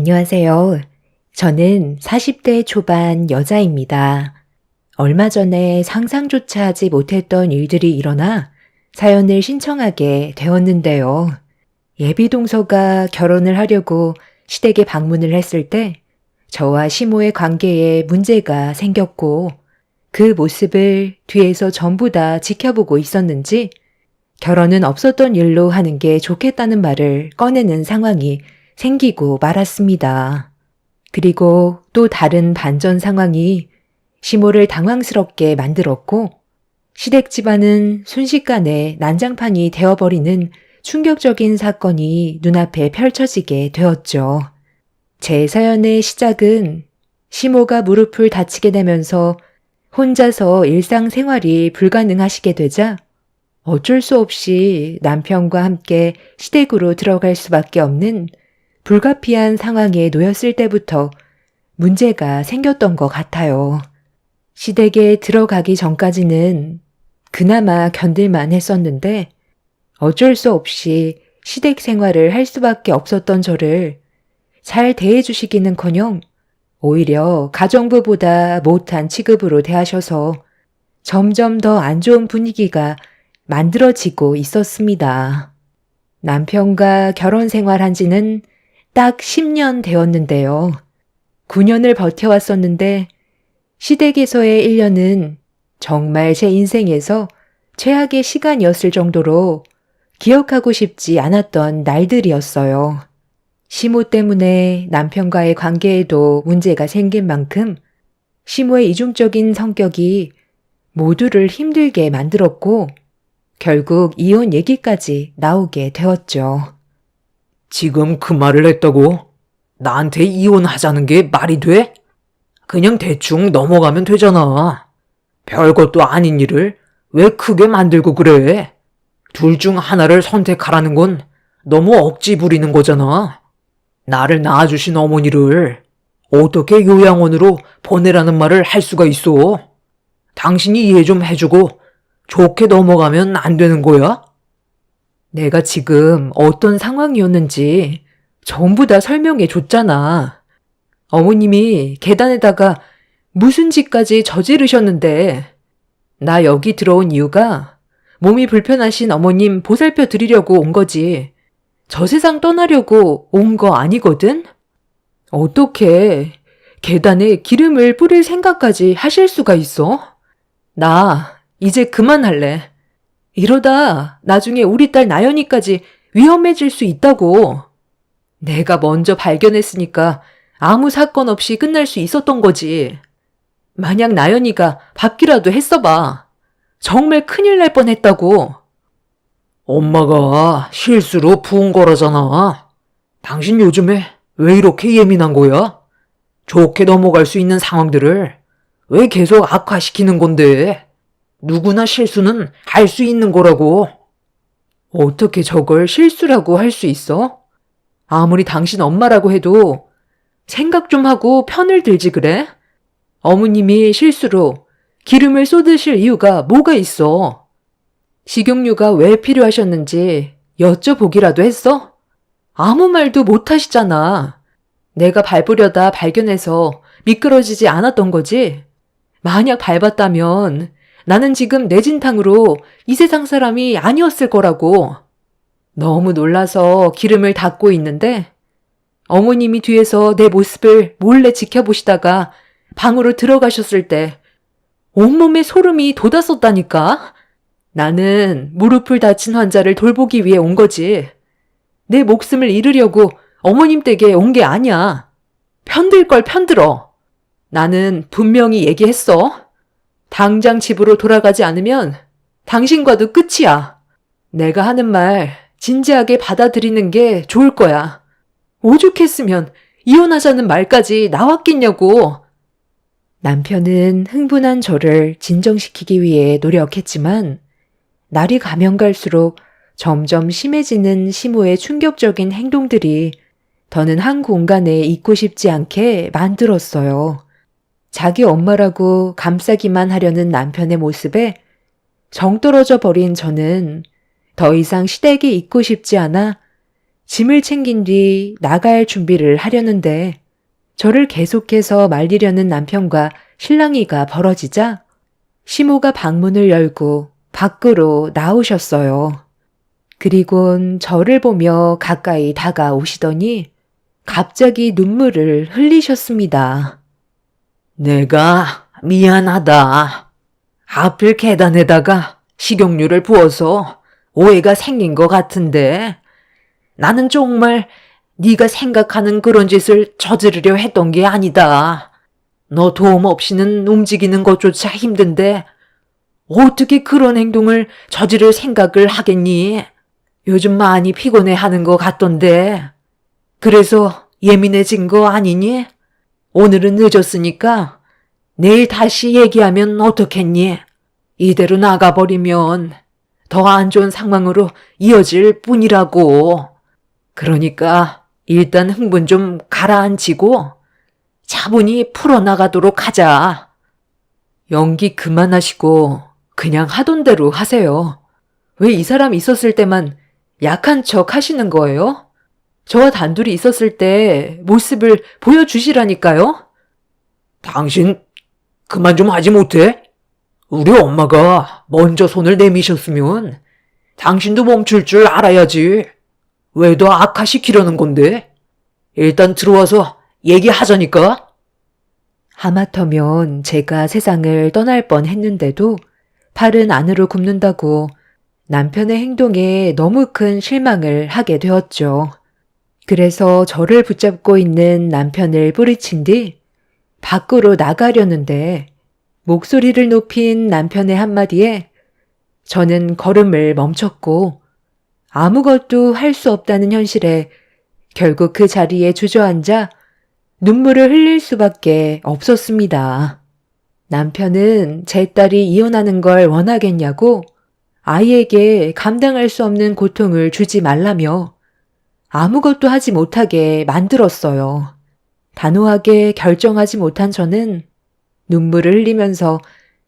안녕하세요. 저는 40대 초반 여자입니다. 얼마 전에 상상조차 하지 못했던 일들이 일어나 사연을 신청하게 되었는데요. 예비동서가 결혼을 하려고 시댁에 방문을 했을 때 저와 시모의 관계에 문제가 생겼고 그 모습을 뒤에서 전부 다 지켜보고 있었는지 결혼은 없었던 일로 하는 게 좋겠다는 말을 꺼내는 상황이 생기고 말았습니다. 그리고 또 다른 반전 상황이 시모를 당황스럽게 만들었고 시댁 집안은 순식간에 난장판이 되어버리는 충격적인 사건이 눈앞에 펼쳐지게 되었죠. 제 사연의 시작은 시모가 무릎을 다치게 되면서 혼자서 일상생활이 불가능하시게 되자 어쩔 수 없이 남편과 함께 시댁으로 들어갈 수밖에 없는 불가피한 상황에 놓였을 때부터 문제가 생겼던 것 같아요. 시댁에 들어가기 전까지는 그나마 견딜만 했었는데 어쩔 수 없이 시댁 생활을 할 수밖에 없었던 저를 잘 대해주시기는커녕 오히려 가정부보다 못한 취급으로 대하셔서 점점 더 안 좋은 분위기가 만들어지고 있었습니다. 남편과 결혼 생활한 지는 딱 10년 되었는데요. 9년을 버텨왔었는데 시댁에서의 1년은 정말 제 인생에서 최악의 시간이었을 정도로 기억하고 싶지 않았던 날들이었어요. 시모 때문에 남편과의 관계에도 문제가 생긴 만큼 시모의 이중적인 성격이 모두를 힘들게 만들었고 결국 이혼 얘기까지 나오게 되었죠. 지금 그 말을 했다고? 나한테 이혼하자는 게 말이 돼? 그냥 대충 넘어가면 되잖아. 별것도 아닌 일을 왜 크게 만들고 그래? 둘 중 하나를 선택하라는 건 너무 억지 부리는 거잖아. 나를 낳아주신 어머니를 어떻게 요양원으로 보내라는 말을 할 수가 있어? 당신이 이해 좀 해주고 좋게 넘어가면 안 되는 거야? 내가 지금 어떤 상황이었는지 전부 다 설명해 줬잖아. 어머님이 계단에다가 무슨 짓까지 저지르셨는데 나 여기 들어온 이유가 몸이 불편하신 어머님 보살펴 드리려고 온 거지. 저 세상 떠나려고 온 거 아니거든? 어떻게 계단에 기름을 뿌릴 생각까지 하실 수가 있어? 나 이제 그만할래. 이러다 나중에 우리 딸 나연이까지 위험해질 수 있다고. 내가 먼저 발견했으니까 아무 사건 없이 끝날 수 있었던 거지. 만약 나연이가 받기라도 했어봐. 정말 큰일 날 뻔했다고. 엄마가 실수로 부은 거라잖아. 당신 요즘에 왜 이렇게 예민한 거야? 좋게 넘어갈 수 있는 상황들을 왜 계속 악화시키는 건데? 누구나 실수는 할 수 있는 거라고. 어떻게 저걸 실수라고 할 수 있어? 아무리 당신 엄마라고 해도 생각 좀 하고 편을 들지 그래? 어머님이 실수로 기름을 쏟으실 이유가 뭐가 있어? 식용유가 왜 필요하셨는지 여쭤보기라도 했어? 아무 말도 못 하시잖아. 내가 밟으려다 발견해서 미끄러지지 않았던 거지? 만약 밟았다면 나는 지금 내 진탕으로 이 세상 사람이 아니었을 거라고. 너무 놀라서 기름을 닦고 있는데 어머님이 뒤에서 내 모습을 몰래 지켜보시다가 방으로 들어가셨을 때 온몸에 소름이 돋았었다니까. 나는 무릎을 다친 환자를 돌보기 위해 온 거지. 내 목숨을 잃으려고 어머님 댁에 온 게 아니야. 편들 걸 편들어. 나는 분명히 얘기했어. 당장 집으로 돌아가지 않으면 당신과도 끝이야. 내가 하는 말 진지하게 받아들이는 게 좋을 거야. 오죽했으면 이혼하자는 말까지 나왔겠냐고. 남편은 흥분한 저를 진정시키기 위해 노력했지만 날이 가면 갈수록 점점 심해지는 시모의 충격적인 행동들이 더는 한 공간에 있고 싶지 않게 만들었어요. 자기 엄마라고 감싸기만 하려는 남편의 모습에 정 떨어져 버린 저는 더 이상 시댁에 있고 싶지 않아 짐을 챙긴 뒤 나갈 준비를 하려는데 저를 계속해서 말리려는 남편과 실랑이가 벌어지자 시모가 방문을 열고 밖으로 나오셨어요. 그리곤 저를 보며 가까이 다가오시더니 갑자기 눈물을 흘리셨습니다. 내가 미안하다. 하필 계단에다가 식용유를 부어서 오해가 생긴 것 같은데 나는 정말 네가 생각하는 그런 짓을 저지르려 했던 게 아니다. 너 도움 없이는 움직이는 것조차 힘든데 어떻게 그런 행동을 저지를 생각을 하겠니? 요즘 많이 피곤해하는 것 같던데. 그래서 예민해진 거 아니니? 오늘은 늦었으니까 내일 다시 얘기하면 어떻겠니? 이대로 나가버리면 더 안 좋은 상황으로 이어질 뿐이라고. 그러니까 일단 흥분 좀 가라앉히고 차분히 풀어나가도록 하자. 연기 그만하시고 그냥 하던 대로 하세요. 왜 이 사람 있었을 때만 약한 척 하시는 거예요? 저와 단둘이 있었을 때 모습을 보여주시라니까요? 당신 그만 좀 하지 못해? 우리 엄마가 먼저 손을 내미셨으면 당신도 멈출 줄 알아야지. 왜 더 악화시키려는 건데? 일단 들어와서 얘기하자니까. 하마터면 제가 세상을 떠날 뻔 했는데도 팔은 안으로 굽는다고 남편의 행동에 너무 큰 실망을 하게 되었죠. 그래서 저를 붙잡고 있는 남편을 뿌리친 뒤 밖으로 나가려는데 목소리를 높인 남편의 한마디에 저는 걸음을 멈췄고 아무것도 할 수 없다는 현실에 결국 그 자리에 주저앉아 눈물을 흘릴 수밖에 없었습니다. 남편은 제 딸이 이혼하는 걸 원하겠냐고 아이에게 감당할 수 없는 고통을 주지 말라며 아무것도 하지 못하게 만들었어요. 단호하게 결정하지 못한 저는 눈물을 흘리면서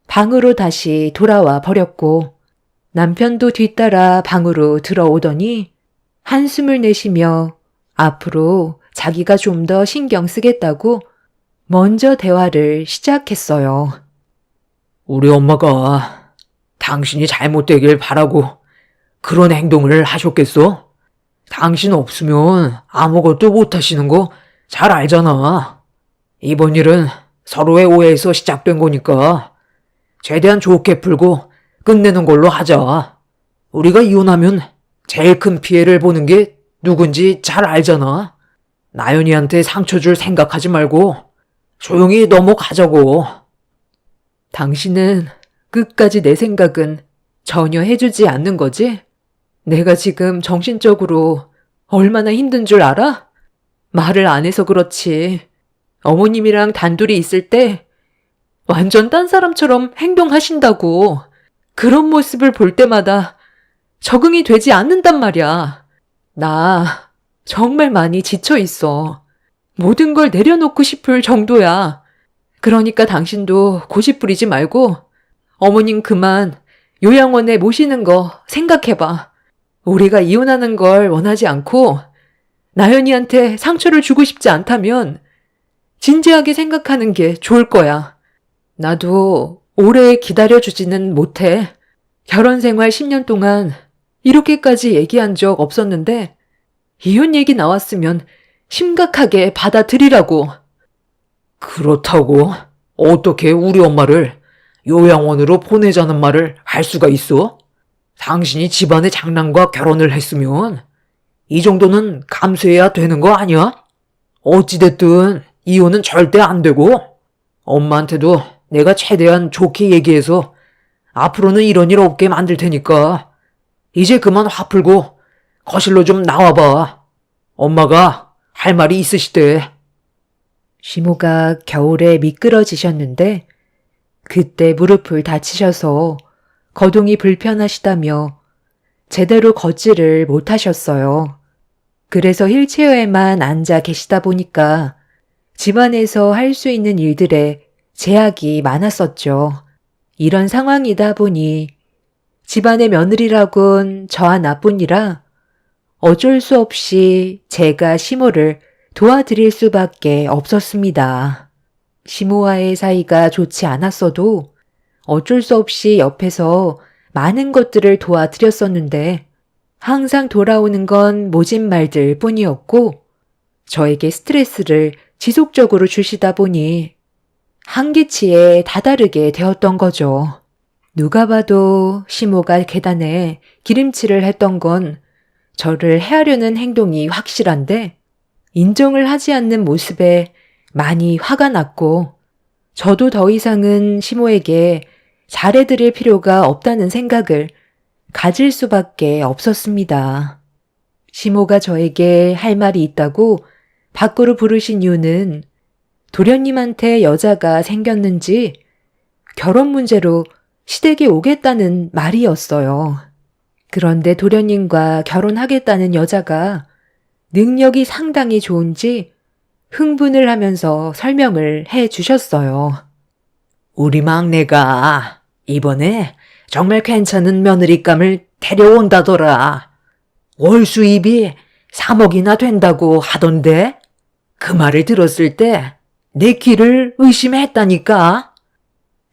방으로 다시 돌아와 버렸고 남편도 뒤따라 방으로 들어오더니 한숨을 내쉬며 앞으로 자기가 좀 더 신경 쓰겠다고 먼저 대화를 시작했어요. 우리 엄마가 당신이 잘못되길 바라고 그런 행동을 하셨겠어? 당신 없으면 아무것도 못하시는 거 잘 알잖아. 이번 일은 서로의 오해에서 시작된 거니까 최대한 좋게 풀고 끝내는 걸로 하자. 우리가 이혼하면 제일 큰 피해를 보는 게 누군지 잘 알잖아. 나연이한테 상처 줄 생각하지 말고 조용히 넘어가자고. 당신은 끝까지 내 생각은 전혀 해주지 않는 거지? 내가 지금 정신적으로 얼마나 힘든 줄 알아? 말을 안 해서 그렇지. 어머님이랑 단둘이 있을 때 완전 딴 사람처럼 행동하신다고. 그런 모습을 볼 때마다 적응이 되지 않는단 말이야. 나 정말 많이 지쳐 있어. 모든 걸 내려놓고 싶을 정도야. 그러니까 당신도 고집 부리지 말고 어머님 그만 요양원에 모시는 거 생각해봐. 우리가 이혼하는 걸 원하지 않고 나연이한테 상처를 주고 싶지 않다면 진지하게 생각하는 게 좋을 거야. 나도 오래 기다려주지는 못해. 결혼 생활 10년 동안 이렇게까지 얘기한 적 없었는데 이혼 얘기 나왔으면 심각하게 받아들이라고. 그렇다고 어떻게 우리 엄마를 요양원으로 보내자는 말을 할 수가 있어? 당신이 집안의 장남과 결혼을 했으면 이 정도는 감수해야 되는 거 아니야? 어찌됐든 이혼은 절대 안 되고 엄마한테도 내가 최대한 좋게 얘기해서 앞으로는 이런 일 없게 만들 테니까 이제 그만 화 풀고 거실로 좀 나와봐. 엄마가 할 말이 있으시대. 시모가 겨울에 미끄러지셨는데 그때 무릎을 다치셔서 거동이 불편하시다며 제대로 걷지를 못하셨어요. 그래서 휠체어에만 앉아 계시다 보니까 집안에서 할 수 있는 일들에 제약이 많았었죠. 이런 상황이다 보니 집안의 며느리라곤 저 하나뿐이라 어쩔 수 없이 제가 시모를 도와드릴 수밖에 없었습니다. 시모와의 사이가 좋지 않았어도 어쩔 수 없이 옆에서 많은 것들을 도와드렸었는데 항상 돌아오는 건 모진 말들 뿐이었고 저에게 스트레스를 지속적으로 주시다 보니 한계치에 다다르게 되었던 거죠. 누가 봐도 시모가 계단에 기름칠을 했던 건 저를 해하려는 행동이 확실한데 인정을 하지 않는 모습에 많이 화가 났고 저도 더 이상은 시모에게 잘해드릴 필요가 없다는 생각을 가질 수밖에 없었습니다. 시모가 저에게 할 말이 있다고 밖으로 부르신 이유는 도련님한테 여자가 생겼는지 결혼 문제로 시댁에 오겠다는 말이었어요. 그런데 도련님과 결혼하겠다는 여자가 능력이 상당히 좋은지 흥분을 하면서 설명을 해 주셨어요. 우리 막내가 이번에 정말 괜찮은 며느리감을 데려온다더라. 월 수입이 3억이나 된다고 하던데 그 말을 들었을 때 내 귀를 의심했다니까.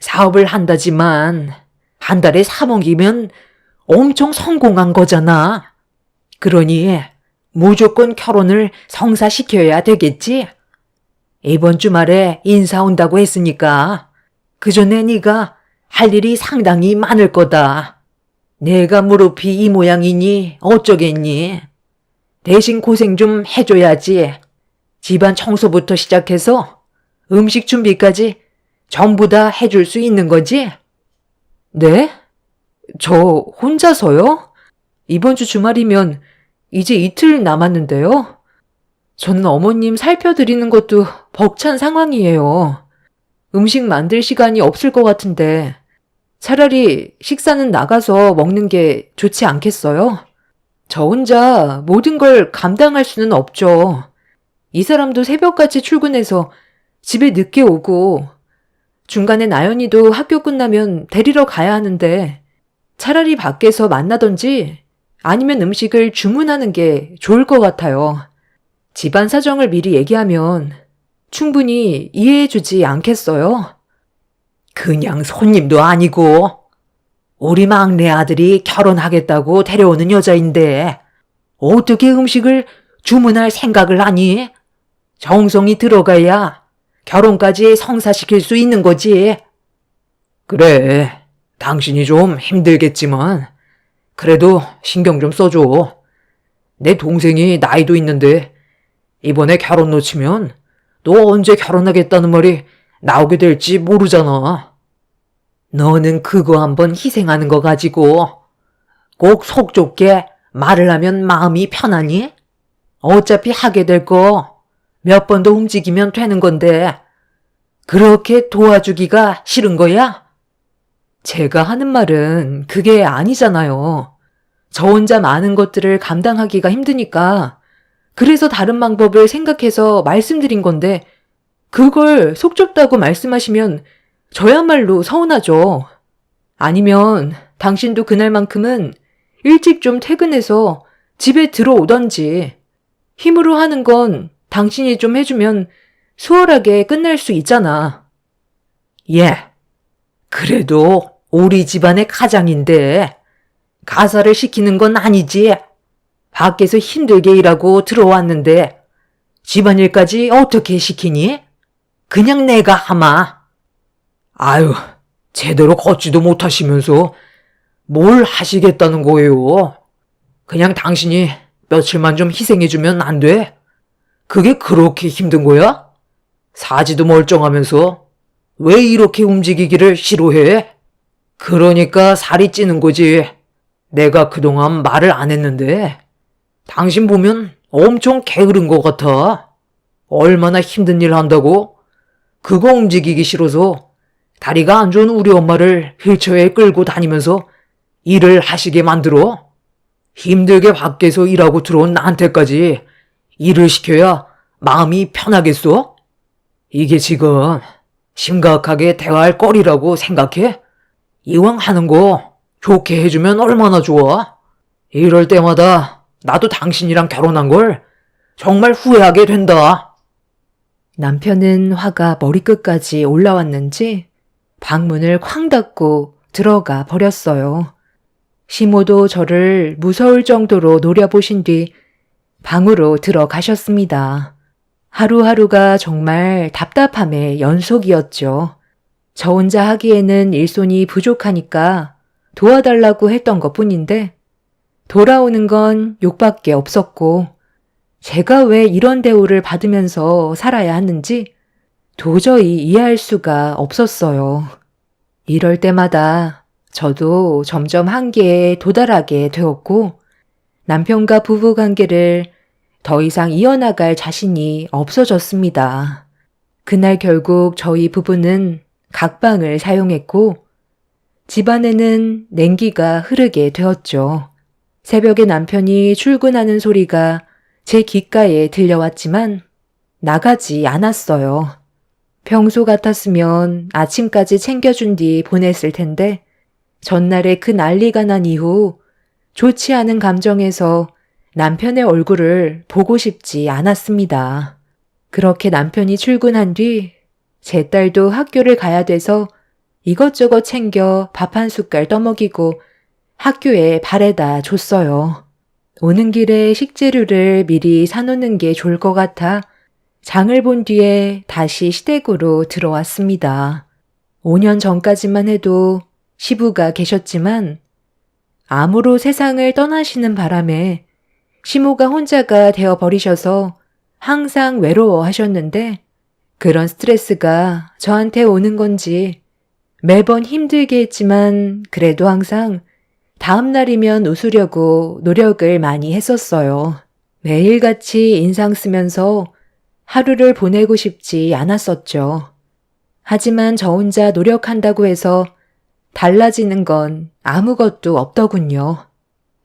사업을 한다지만 한 달에 3억이면 엄청 성공한 거잖아. 그러니 무조건 결혼을 성사시켜야 되겠지? 이번 주말에 인사 온다고 했으니까 그 전에 네가 할 일이 상당히 많을 거다. 내가 무릎이 이 모양이니 어쩌겠니? 대신 고생 좀 해줘야지. 집안 청소부터 시작해서 음식 준비까지 전부 다 해줄 수 있는 거지? 네? 저 혼자서요? 이번 주 주말이면 이제 이틀 남았는데요. 저는 어머님 살펴드리는 것도 벅찬 상황이에요. 음식 만들 시간이 없을 것 같은데 차라리 식사는 나가서 먹는 게 좋지 않겠어요? 저 혼자 모든 걸 감당할 수는 없죠. 이 사람도 새벽같이 출근해서 집에 늦게 오고 중간에 나연이도 학교 끝나면 데리러 가야 하는데 차라리 밖에서 만나던지 아니면 음식을 주문하는 게 좋을 것 같아요. 집안 사정을 미리 얘기하면 충분히 이해해주지 않겠어요? 그냥 손님도 아니고 우리 막내 아들이 결혼하겠다고 데려오는 여자인데 어떻게 음식을 주문할 생각을 하니? 정성이 들어가야 결혼까지 성사시킬 수 있는 거지. 그래, 당신이 좀 힘들겠지만 그래도 신경 좀 써줘. 내 동생이 나이도 있는데 이번에 결혼 놓치면 너 언제 결혼하겠다는 말이 나오게 될지 모르잖아. 너는 그거 한번 희생하는 거 가지고 꼭 속 좁게 말을 하면 마음이 편하니? 어차피 하게 될 거 몇 번 더 움직이면 되는 건데 그렇게 도와주기가 싫은 거야? 제가 하는 말은 그게 아니잖아요. 저 혼자 많은 것들을 감당하기가 힘드니까 그래서 다른 방법을 생각해서 말씀드린 건데 그걸 속 좁다고 말씀하시면 저야말로 서운하죠. 아니면 당신도 그날만큼은 일찍 좀 퇴근해서 집에 들어오던지 힘으로 하는 건 당신이 좀 해주면 수월하게 끝날 수 있잖아. 예, 그래도 우리 집안의 가장인데 가사를 시키는 건 아니지. 밖에서 힘들게 일하고 들어왔는데 집안일까지 어떻게 시키니? 그냥 내가 하마. 아유, 제대로 걷지도 못하시면서 뭘 하시겠다는 거예요? 그냥 당신이 며칠만 좀 희생해주면 안 돼? 그게 그렇게 힘든 거야? 사지도 멀쩡하면서 왜 이렇게 움직이기를 싫어해? 그러니까 살이 찌는 거지. 내가 그동안 말을 안 했는데 당신 보면 엄청 게으른 것 같아. 얼마나 힘든 일 한다고? 그거 움직이기 싫어서 다리가 안 좋은 우리 엄마를 휠체어에 끌고 다니면서 일을 하시게 만들어? 힘들게 밖에서 일하고 들어온 나한테까지 일을 시켜야 마음이 편하겠어? 이게 지금 심각하게 대화할 거리라고 생각해? 이왕 하는 거 좋게 해주면 얼마나 좋아? 이럴 때마다 나도 당신이랑 결혼한 걸 정말 후회하게 된다. 남편은 화가 머리끝까지 올라왔는지 방문을 쾅 닫고 들어가 버렸어요. 시모도 저를 무서울 정도로 노려보신 뒤 방으로 들어가셨습니다. 하루하루가 정말 답답함의 연속이었죠. 저 혼자 하기에는 일손이 부족하니까 도와달라고 했던 것뿐인데 돌아오는 건 욕밖에 없었고 제가 왜 이런 대우를 받으면서 살아야 하는지 도저히 이해할 수가 없었어요. 이럴 때마다 저도 점점 한계에 도달하게 되었고 남편과 부부 관계를 더 이상 이어나갈 자신이 없어졌습니다. 그날 결국 저희 부부는 각방을 사용했고 집안에는 냉기가 흐르게 되었죠. 새벽에 남편이 출근하는 소리가 제 귓가에 들려왔지만 나가지 않았어요. 평소 같았으면 아침까지 챙겨준 뒤 보냈을 텐데 전날에 그 난리가 난 이후 좋지 않은 감정에서 남편의 얼굴을 보고 싶지 않았습니다. 그렇게 남편이 출근한 뒤 제 딸도 학교를 가야 돼서 이것저것 챙겨 밥 한 숟갈 떠먹이고 학교에 바래다 줬어요. 오는 길에 식재료를 미리 사놓는 게 좋을 것 같아 장을 본 뒤에 다시 시댁으로 들어왔습니다. 5년 전까지만 해도 시부가 계셨지만 암으로 세상을 떠나시는 바람에 시모가 혼자가 되어버리셔서 항상 외로워하셨는데 그런 스트레스가 저한테 오는 건지 매번 힘들게 했지만 그래도 항상 다음 날이면 웃으려고 노력을 많이 했었어요. 매일같이 인상 쓰면서 하루를 보내고 싶지 않았었죠. 하지만 저 혼자 노력한다고 해서 달라지는 건 아무것도 없더군요.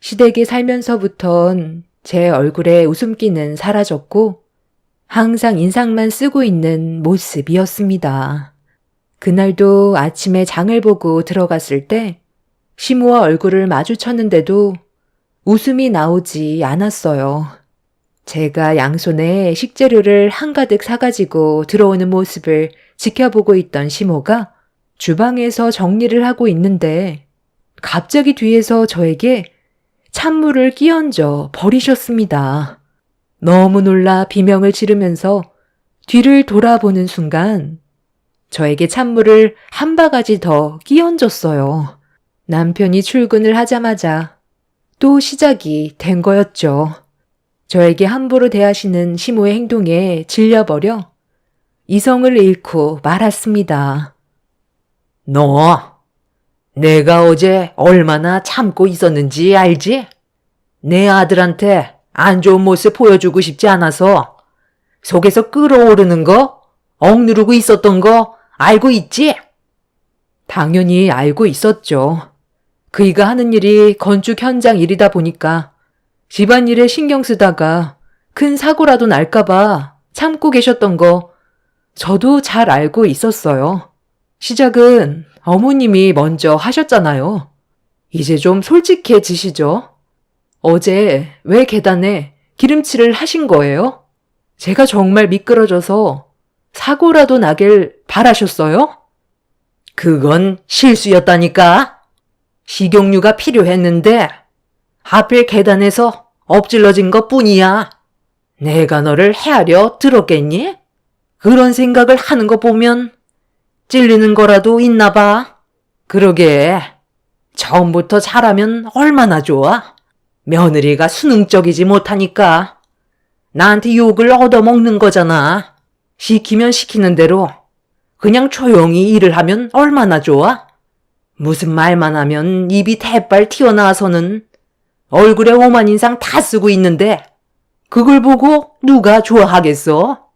시댁에 살면서부턴 제 얼굴에 웃음기는 사라졌고 항상 인상만 쓰고 있는 모습이었습니다. 그날도 아침에 장을 보고 들어갔을 때 시모와 얼굴을 마주쳤는데도 웃음이 나오지 않았어요. 제가 양손에 식재료를 한가득 사가지고 들어오는 모습을 지켜보고 있던 시모가 주방에서 정리를 하고 있는데 갑자기 뒤에서 저에게 찬물을 끼얹어 버리셨습니다. 너무 놀라 비명을 지르면서 뒤를 돌아보는 순간 저에게 찬물을 한 바가지 더 끼얹었어요. 남편이 출근을 하자마자 또 시작이 된 거였죠. 저에게 함부로 대하시는 시모의 행동에 질려버려 이성을 잃고 말았습니다. 너, 내가 어제 얼마나 참고 있었는지 알지? 내 아들한테 안 좋은 모습 보여주고 싶지 않아서 속에서 끓어오르는 거, 억누르고 있었던 거 알고 있지? 당연히 알고 있었죠. 그이가 하는 일이 건축 현장 일이다 보니까 집안일에 신경 쓰다가 큰 사고라도 날까봐 참고 계셨던 거 저도 잘 알고 있었어요. 시작은 어머님이 먼저 하셨잖아요. 이제 좀 솔직해지시죠? 어제 왜 계단에 기름칠을 하신 거예요? 제가 정말 미끄러져서 사고라도 나길 바라셨어요? 그건 실수였다니까. 식용유가 필요했는데 하필 계단에서 엎질러진 것 뿐이야. 내가 너를 헤아려 들었겠니? 그런 생각을 하는 거 보면 찔리는 거라도 있나 봐. 그러게, 처음부터 잘하면 얼마나 좋아. 며느리가 수능적이지 못하니까 나한테 욕을 얻어먹는 거잖아. 시키면 시키는 대로 그냥 조용히 일을 하면 얼마나 좋아? 무슨 말만 하면 입이 대빨 튀어나와서는 얼굴에 오만 인상 다 쓰고 있는데 그걸 보고 누가 좋아하겠어?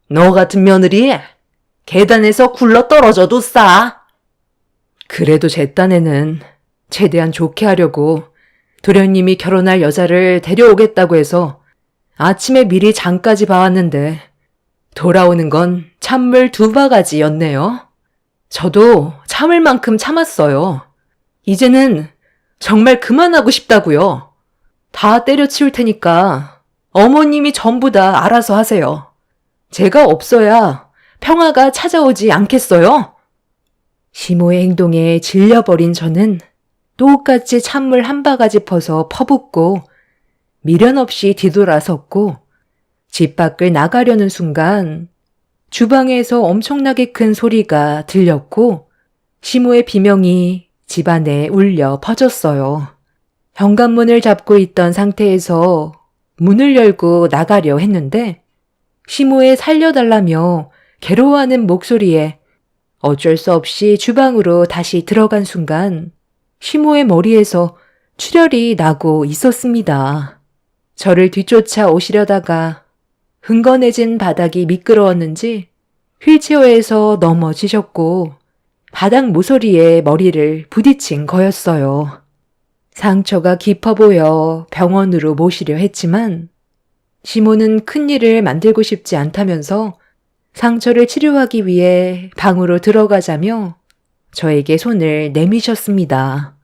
너 같은 며느리 계단에서 굴러 떨어져도 싸. 그래도 제 딴에는 최대한 좋게 하려고 도련님이 결혼할 여자를 데려오겠다고 해서 아침에 미리 장까지 봐왔는데 돌아오는 건 찬물 2바가지였네요. 저도 참을 만큼 참았어요. 이제는 정말 그만하고 싶다고요. 다 때려치울 테니까 어머님이 전부 다 알아서 하세요. 제가 없어야 평화가 찾아오지 않겠어요? 시모의 행동에 질려버린 저는 똑같이 찬물 한 바가지 퍼서 퍼붓고 미련 없이 뒤돌아섰고 집 밖을 나가려는 순간 주방에서 엄청나게 큰 소리가 들렸고 시모의 비명이 집안에 울려 퍼졌어요. 현관문을 잡고 있던 상태에서 문을 열고 나가려 했는데 시모의 살려달라며 괴로워하는 목소리에 어쩔 수 없이 주방으로 다시 들어간 순간 시모의 머리에서 출혈이 나고 있었습니다. 저를 뒤쫓아 오시려다가 흥건해진 바닥이 미끄러웠는지 휠체어에서 넘어지셨고 바닥 모서리에 머리를 부딪힌 거였어요. 상처가 깊어 보여 병원으로 모시려 했지만 시모는 큰일을 만들고 싶지 않다면서 상처를 치료하기 위해 방으로 들어가자며 저에게 손을 내미셨습니다.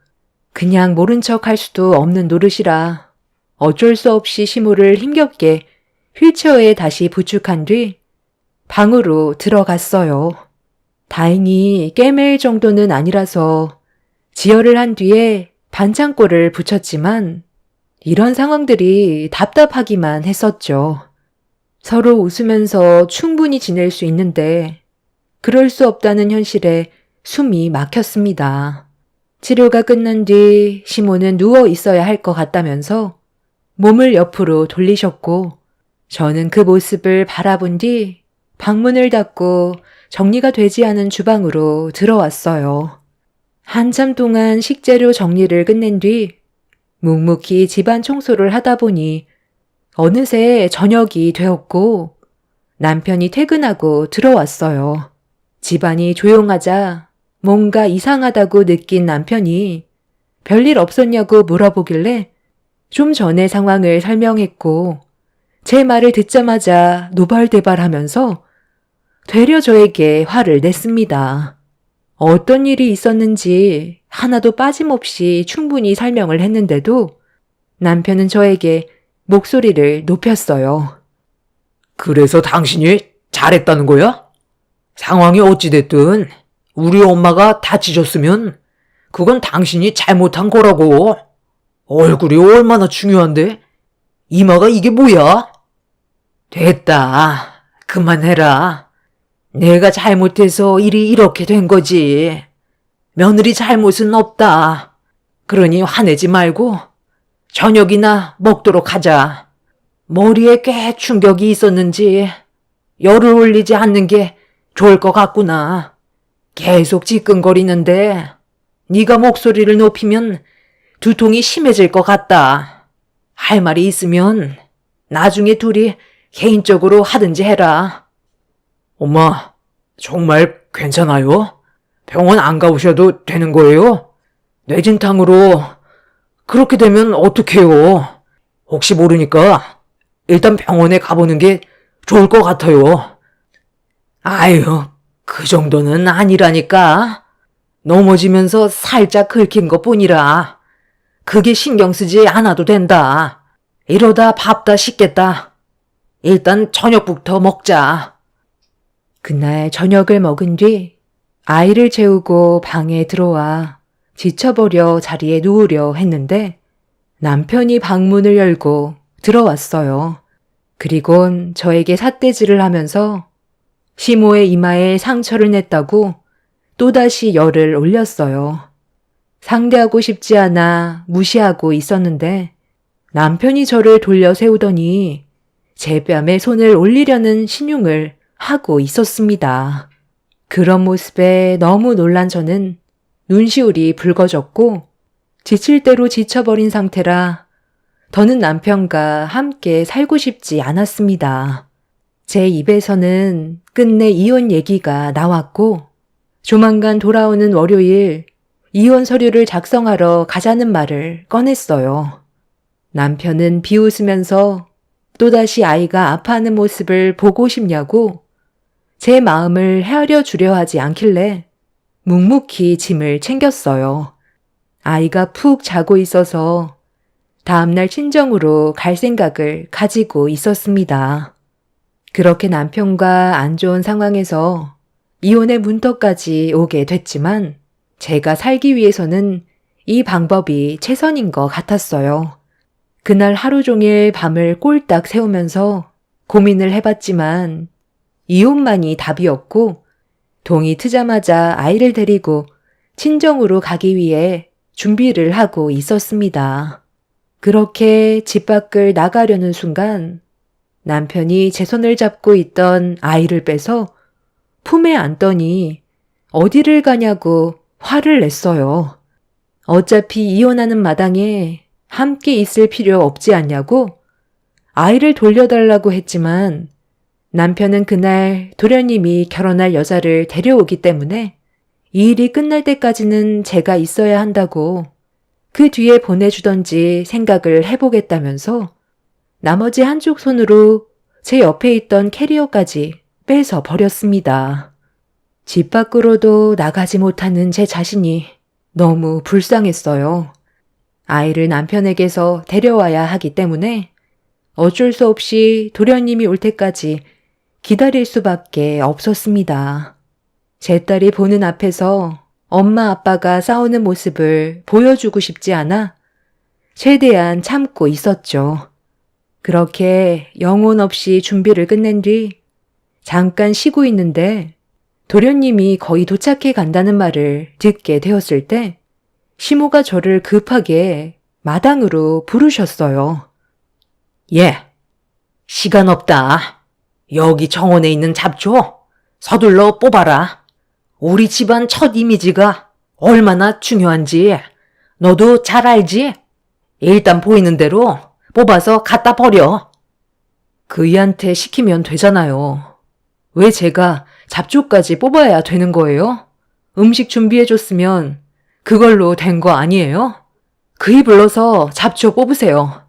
그냥 모른 척 할 수도 없는 노릇이라 어쩔 수 없이 시모를 힘겹게 휠체어에 다시 부축한 뒤 방으로 들어갔어요. 다행히 깨맬 정도는 아니라서 지혈을 한 뒤에 반창고를 붙였지만 이런 상황들이 답답하기만 했었죠. 서로 웃으면서 충분히 지낼 수 있는데 그럴 수 없다는 현실에 숨이 막혔습니다. 치료가 끝난 뒤 시모는 누워 있어야 할 것 같다면서 몸을 옆으로 돌리셨고 저는 그 모습을 바라본 뒤 방문을 닫고 정리가 되지 않은 주방으로 들어왔어요. 한참 동안 식재료 정리를 끝낸 뒤 묵묵히 집안 청소를 하다 보니 어느새 저녁이 되었고 남편이 퇴근하고 들어왔어요. 집안이 조용하자 뭔가 이상하다고 느낀 남편이 별일 없었냐고 물어보길래 좀 전의 상황을 설명했고 제 말을 듣자마자 노발대발하면서 되려 저에게 화를 냈습니다. 어떤 일이 있었는지 하나도 빠짐없이 충분히 설명을 했는데도 남편은 저에게 목소리를 높였어요. 그래서 당신이 잘했다는 거야? 상황이 어찌됐든 우리 엄마가 다치셨으면 그건 당신이 잘못한 거라고. 얼굴이 얼마나 중요한데? 이마가 이게 뭐야? 됐다. 그만해라. 내가 잘못해서 일이 이렇게 된 거지. 며느리 잘못은 없다. 그러니 화내지 말고 저녁이나 먹도록 하자. 머리에 꽤 충격이 있었는지 열을 올리지 않는 게 좋을 것 같구나. 계속 지끈거리는데 네가 목소리를 높이면 두통이 심해질 것 같다. 할 말이 있으면 나중에 둘이 개인적으로 하든지 해라. 엄마, 정말 괜찮아요? 병원 안 가보셔도 되는 거예요? 뇌진탕으로 그렇게 되면 어떡해요? 혹시 모르니까 일단 병원에 가보는 게 좋을 것 같아요. 아유, 그 정도는 아니라니까. 넘어지면서 살짝 긁힌 것 뿐이라 그게 신경 쓰지 않아도 된다. 이러다 밥 다 식겠다. 일단 저녁부터 먹자. 그날 저녁을 먹은 뒤 아이를 재우고 방에 들어와 지쳐버려 자리에 누우려 했는데 남편이 방문을 열고 들어왔어요. 그리곤 저에게 삿대질을 하면서 시모의 이마에 상처를 냈다고 또다시 열을 올렸어요. 상대하고 싶지 않아 무시하고 있었는데 남편이 저를 돌려 세우더니 제 뺨에 손을 올리려는 신용을 하고 있었습니다. 그런 모습에 너무 놀란 저는 눈시울이 붉어졌고 지칠 대로 지쳐버린 상태라 더는 남편과 함께 살고 싶지 않았습니다. 제 입에서는 끝내 이혼 얘기가 나왔고 조만간 돌아오는 월요일 이혼 서류를 작성하러 가자는 말을 꺼냈어요. 남편은 비웃으면서 또다시 아이가 아파하는 모습을 보고 싶냐고 제 마음을 헤아려 주려 하지 않길래 묵묵히 짐을 챙겼어요. 아이가 푹 자고 있어서 다음날 친정으로 갈 생각을 가지고 있었습니다. 그렇게 남편과 안 좋은 상황에서 이혼의 문턱까지 오게 됐지만 제가 살기 위해서는 이 방법이 최선인 것 같았어요. 그날 하루 종일 밤을 꼴딱 새우면서 고민을 해봤지만 이혼만이 답이었고 동이 트자마자 아이를 데리고 친정으로 가기 위해 준비를 하고 있었습니다. 그렇게 집 밖을 나가려는 순간 남편이 제 손을 잡고 있던 아이를 빼서 품에 안더니 어디를 가냐고 화를 냈어요. 어차피 이혼하는 마당에 함께 있을 필요 없지 않냐고 아이를 돌려달라고 했지만 남편은 그날 도련님이 결혼할 여자를 데려오기 때문에 이 일이 끝날 때까지는 제가 있어야 한다고 그 뒤에 보내주던지 생각을 해보겠다면서 나머지 한쪽 손으로 제 옆에 있던 캐리어까지 빼서 버렸습니다. 집 밖으로도 나가지 못하는 제 자신이 너무 불쌍했어요. 아이를 남편에게서 데려와야 하기 때문에 어쩔 수 없이 도련님이 올 때까지 기다릴 수밖에 없었습니다. 제 딸이 보는 앞에서 엄마 아빠가 싸우는 모습을 보여주고 싶지 않아 최대한 참고 있었죠. 그렇게 영혼 없이 준비를 끝낸 뒤 잠깐 쉬고 있는데 도련님이 거의 도착해 간다는 말을 듣게 되었을 때 시모가 저를 급하게 마당으로 부르셨어요. 예, 시간 없다. 여기 정원에 있는 잡초 서둘러 뽑아라. 우리 집안 첫 이미지가 얼마나 중요한지 너도 잘 알지? 일단 보이는 대로 뽑아서 갖다 버려. 그이한테 시키면 되잖아요. 왜 제가 잡초까지 뽑아야 되는 거예요? 음식 준비해줬으면 그걸로 된 거 아니에요? 그이 불러서 잡초 뽑으세요.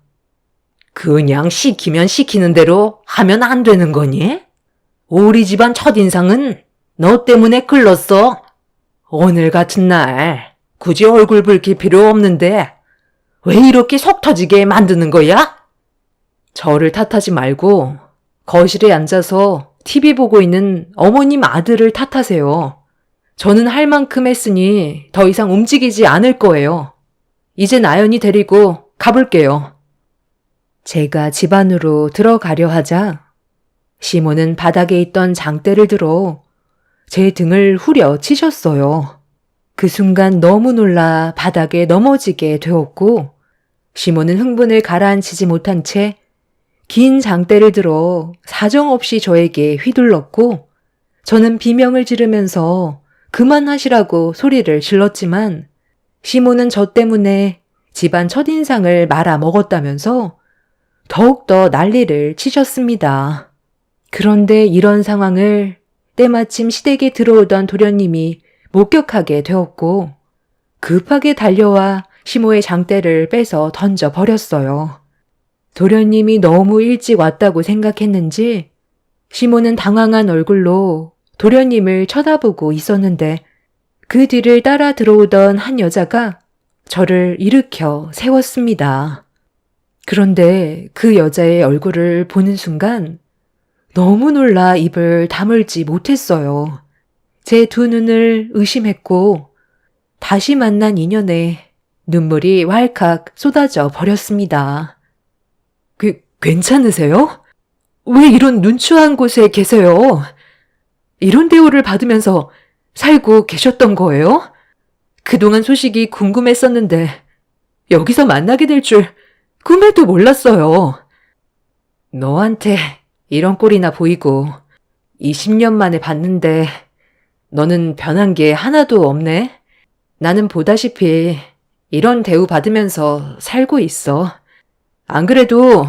그냥 시키면 시키는 대로 하면 안 되는 거니? 우리 집안 첫인상은 너 때문에 글렀어. 오늘 같은 날 굳이 얼굴 붉힐 필요 없는데 왜 이렇게 속 터지게 만드는 거야? 저를 탓하지 말고 거실에 앉아서 TV 보고 있는 어머님 아들을 탓하세요. 저는 할 만큼 했으니 더 이상 움직이지 않을 거예요. 이제 나연이 데리고 가볼게요. 제가 집 안으로 들어가려 하자 시모는 바닥에 있던 장대를 들어 제 등을 후려 치셨어요. 그 순간 너무 놀라 바닥에 넘어지게 되었고 시모는 흥분을 가라앉히지 못한 채 긴 장대를 들어 사정없이 저에게 휘둘렀고 저는 비명을 지르면서 그만하시라고 소리를 질렀지만 시모는 저 때문에 집안 첫인상을 말아먹었다면서 더욱더 난리를 치셨습니다. 그런데 이런 상황을 때마침 시댁에 들어오던 도련님이 목격하게 되었고 급하게 달려와 시모의 장대를 빼서 던져버렸어요. 도련님이 너무 일찍 왔다고 생각했는지 시모는 당황한 얼굴로 도련님을 쳐다보고 있었는데 그 뒤를 따라 들어오던 한 여자가 저를 일으켜 세웠습니다. 그런데 그 여자의 얼굴을 보는 순간 너무 놀라 입을 다물지 못했어요. 제 두 눈을 의심했고 다시 만난 인연에 눈물이 왈칵 쏟아져 버렸습니다. 괜찮으세요? 왜 이런 눈추한 곳에 계세요? 이런 대우를 받으면서 살고 계셨던 거예요? 그동안 소식이 궁금했었는데 여기서 만나게 될 줄 꿈에도 몰랐어요. 너한테 이런 꼴이나 보이고 20년 만에 봤는데 너는 변한 게 하나도 없네. 나는 보다시피 이런 대우 받으면서 살고 있어. 안 그래도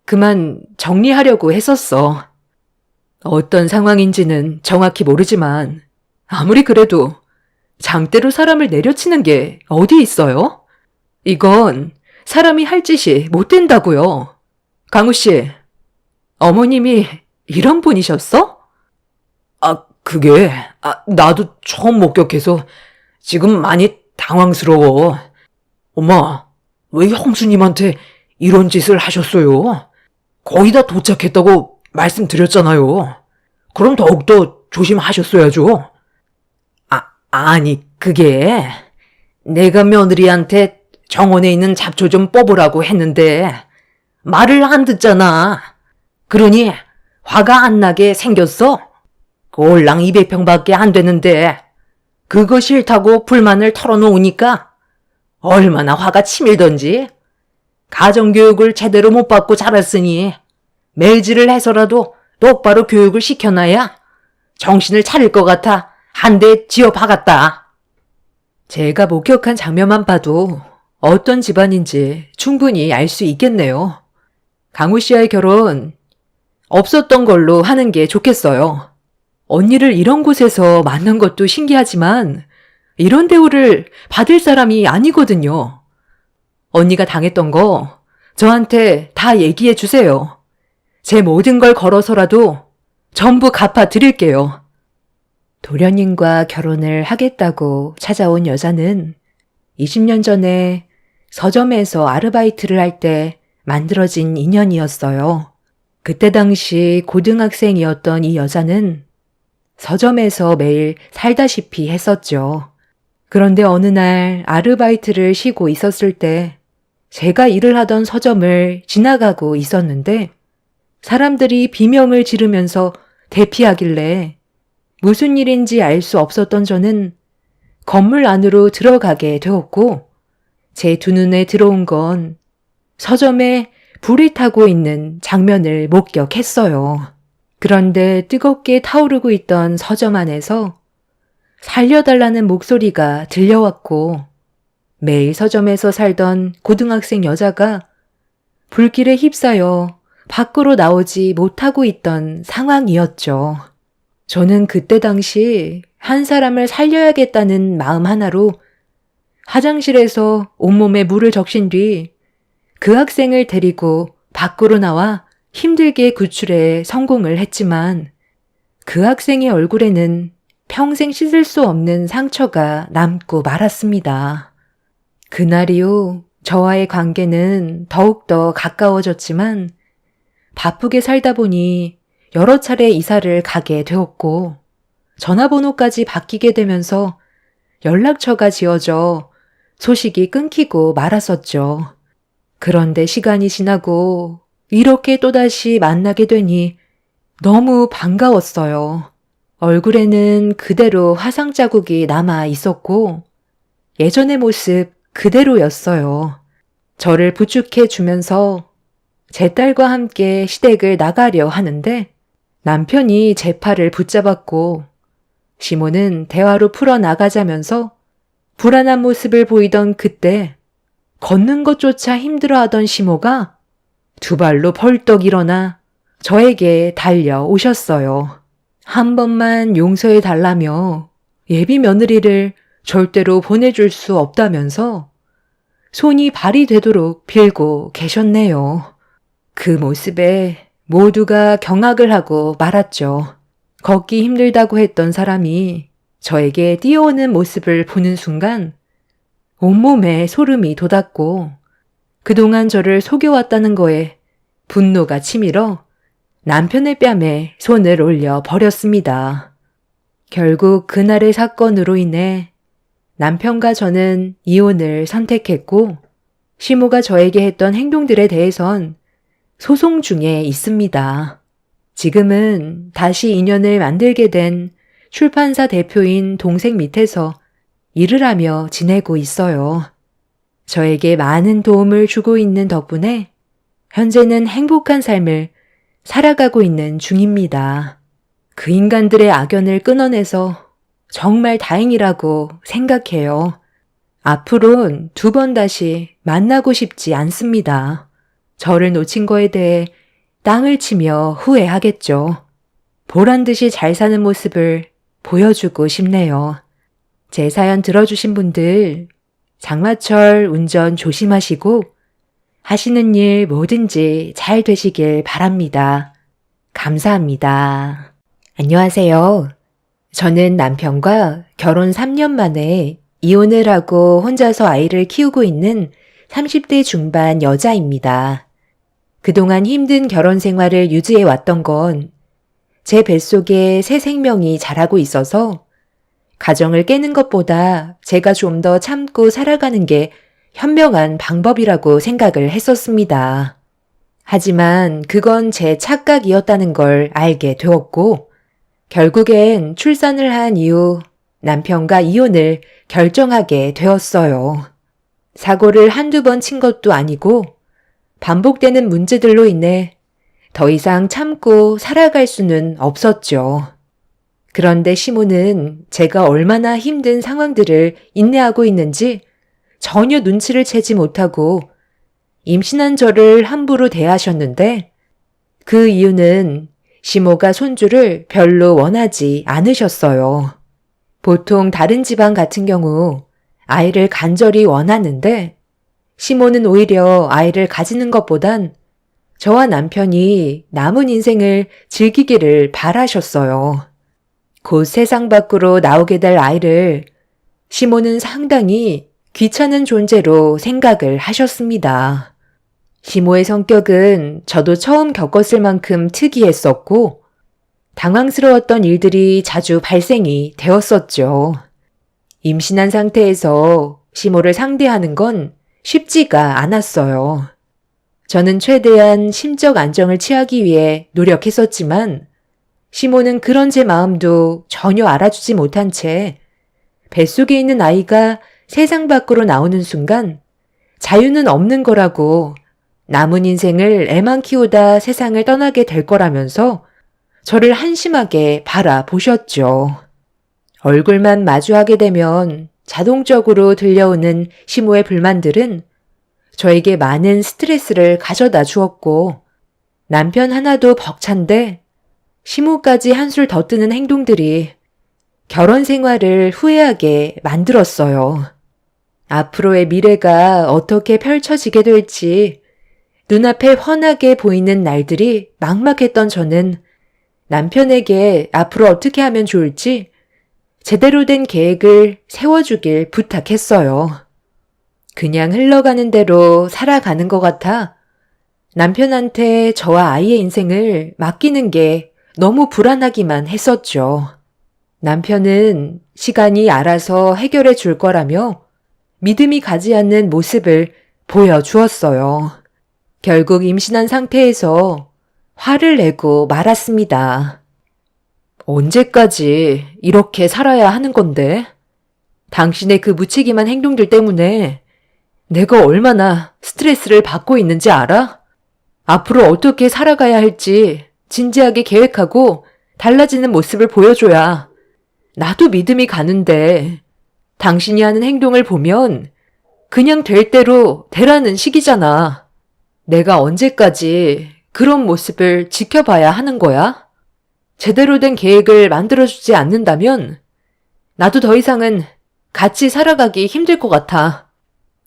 그만 정리하려고 했었어. 어떤 상황인지는 정확히 모르지만 아무리 그래도 장대로 사람을 내려치는 게 어디 있어요? 이건 사람이 할 짓이 못 된다고요. 강우 씨, 어머님이 이런 분이셨어? 그게 나도 처음 목격해서 지금 많이 당황스러워. 엄마, 왜 형수님한테 이런 짓을 하셨어요? 거의 다 도착했다고 말씀드렸잖아요. 그럼 더욱더 조심하셨어야죠. 아니, 그게 내가 며느리한테 정원에 있는 잡초 좀 뽑으라고 했는데 말을 안 듣잖아. 그러니 화가 안 나게 생겼어. 꼴랑 200평밖에 안 되는데 그거 싫다고 불만을 털어놓으니까 얼마나 화가 치밀던지. 가정교육을 제대로 못 받고 자랐으니 매질을 해서라도 똑바로 교육을 시켜놔야 정신을 차릴 것 같아 한 대 지어 박았다. 제가 목격한 장면만 봐도 어떤 집안인지 충분히 알 수 있겠네요. 강우 씨와의 결혼 없었던 걸로 하는 게 좋겠어요. 언니를 이런 곳에서 만난 것도 신기하지만 이런 대우를 받을 사람이 아니거든요. 언니가 당했던 거 저한테 다 얘기해 주세요. 제 모든 걸 걸어서라도 전부 갚아 드릴게요. 도련님과 결혼을 하겠다고 찾아온 여자는 20년 전에 서점에서 아르바이트를 할 때 만들어진 인연이었어요. 그때 당시 고등학생이었던 이 여자는 서점에서 매일 살다시피 했었죠. 그런데 어느 날 아르바이트를 쉬고 있었을 때 제가 일을 하던 서점을 지나가고 있었는데 사람들이 비명을 지르면서 대피하길래 무슨 일인지 알 수 없었던 저는 건물 안으로 들어가게 되었고 제 두 눈에 들어온 건 서점에 불이 타고 있는 장면을 목격했어요. 그런데 뜨겁게 타오르고 있던 서점 안에서 살려달라는 목소리가 들려왔고 매일 서점에서 살던 고등학생 여자가 불길에 휩싸여 밖으로 나오지 못하고 있던 상황이었죠. 저는 그때 당시 한 사람을 살려야겠다는 마음 하나로 화장실에서 온몸에 물을 적신 뒤 그 학생을 데리고 밖으로 나와 힘들게 구출에 성공을 했지만 그 학생의 얼굴에는 평생 씻을 수 없는 상처가 남고 말았습니다. 그날 이후 저와의 관계는 더욱더 가까워졌지만 바쁘게 살다 보니 여러 차례 이사를 가게 되었고 전화번호까지 바뀌게 되면서 연락처가 지워져 소식이 끊기고 말았었죠. 그런데 시간이 지나고 이렇게 또다시 만나게 되니 너무 반가웠어요. 얼굴에는 그대로 화상 자국이 남아 있었고 예전의 모습 그대로였어요. 저를 부축해 주면서 제 딸과 함께 시댁을 나가려 하는데 남편이 제 팔을 붙잡았고 시모는 대화로 풀어나가자면서 불안한 모습을 보이던 그때 걷는 것조차 힘들어하던 시모가 두 발로 벌떡 일어나 저에게 달려오셨어요. 한 번만 용서해 달라며 예비 며느리를 절대로 보내줄 수 없다면서 손이 발이 되도록 빌고 계셨네요. 그 모습에 모두가 경악을 하고 말았죠. 걷기 힘들다고 했던 사람이 저에게 뛰어오는 모습을 보는 순간 온몸에 소름이 돋았고 그동안 저를 속여왔다는 거에 분노가 치밀어 남편의 뺨에 손을 올려 버렸습니다. 결국 그날의 사건으로 인해 남편과 저는 이혼을 선택했고 시모가 저에게 했던 행동들에 대해선 소송 중에 있습니다. 지금은 다시 인연을 만들게 된 출판사 대표인 동생 밑에서 일을 하며 지내고 있어요. 저에게 많은 도움을 주고 있는 덕분에 현재는 행복한 삶을 살아가고 있는 중입니다. 그 인간들의 악연을 끊어내서 정말 다행이라고 생각해요. 앞으론 두 번 다시 만나고 싶지 않습니다. 저를 놓친 거에 대해 땅을 치며 후회하겠죠. 보란듯이 잘 사는 모습을 보여주고 싶네요. 제 사연 들어주신 분들 장마철 운전 조심하시고 하시는 일 뭐든지 잘 되시길 바랍니다. 감사합니다. 안녕하세요. 저는 남편과 결혼 3년 만에 이혼을 하고 혼자서 아이를 키우고 있는 30대 중반 여자입니다. 그동안 힘든 결혼 생활을 유지해 왔던 건 제 뱃속에 새 생명이 자라고 있어서 가정을 깨는 것보다 제가 좀 더 참고 살아가는 게 현명한 방법이라고 생각을 했었습니다. 하지만 그건 제 착각이었다는 걸 알게 되었고, 결국엔 출산을 한 이후 남편과 이혼을 결정하게 되었어요. 사고를 한두 번 친 것도 아니고 반복되는 문제들로 인해 더 이상 참고 살아갈 수는 없었죠. 그런데 시모는 제가 얼마나 힘든 상황들을 인내하고 있는지 전혀 눈치를 채지 못하고 임신한 저를 함부로 대하셨는데, 그 이유는 시모가 손주를 별로 원하지 않으셨어요. 보통 다른 집안 같은 경우 아이를 간절히 원하는데, 시모는 오히려 아이를 가지는 것보단 저와 남편이 남은 인생을 즐기기를 바라셨어요. 곧 세상 밖으로 나오게 될 아이를 시모는 상당히 귀찮은 존재로 생각을 하셨습니다. 시모의 성격은 저도 처음 겪었을 만큼 특이했었고 당황스러웠던 일들이 자주 발생이 되었었죠. 임신한 상태에서 시모를 상대하는 건 쉽지가 않았어요. 저는 최대한 심적 안정을 취하기 위해 노력했었지만 시모는 그런 제 마음도 전혀 알아주지 못한 채 뱃속에 있는 아이가 세상 밖으로 나오는 순간 자유는 없는 거라고, 남은 인생을 애만 키우다 세상을 떠나게 될 거라면서 저를 한심하게 바라보셨죠. 얼굴만 마주하게 되면 자동적으로 들려오는 시모의 불만들은 저에게 많은 스트레스를 가져다 주었고, 남편 하나도 벅찬데 시모까지 한술 더 뜨는 행동들이 결혼 생활을 후회하게 만들었어요. 앞으로의 미래가 어떻게 펼쳐지게 될지 눈앞에 훤하게 보이는 날들이 막막했던 저는 남편에게 앞으로 어떻게 하면 좋을지 제대로 된 계획을 세워주길 부탁했어요. 그냥 흘러가는 대로 살아가는 것 같아 남편한테 저와 아이의 인생을 맡기는 게 너무 불안하기만 했었죠. 남편은 시간이 알아서 해결해 줄 거라며 믿음이 가지 않는 모습을 보여주었어요. 결국 임신한 상태에서 화를 내고 말았습니다. 언제까지 이렇게 살아야 하는 건데? 당신의 그 무책임한 행동들 때문에 내가 얼마나 스트레스를 받고 있는지 알아? 앞으로 어떻게 살아가야 할지 진지하게 계획하고 달라지는 모습을 보여줘야 나도 믿음이 가는데, 당신이 하는 행동을 보면 그냥 될 대로 되라는 식이잖아. 내가 언제까지 그런 모습을 지켜봐야 하는 거야? 제대로 된 계획을 만들어주지 않는다면 나도 더 이상은 같이 살아가기 힘들 것 같아.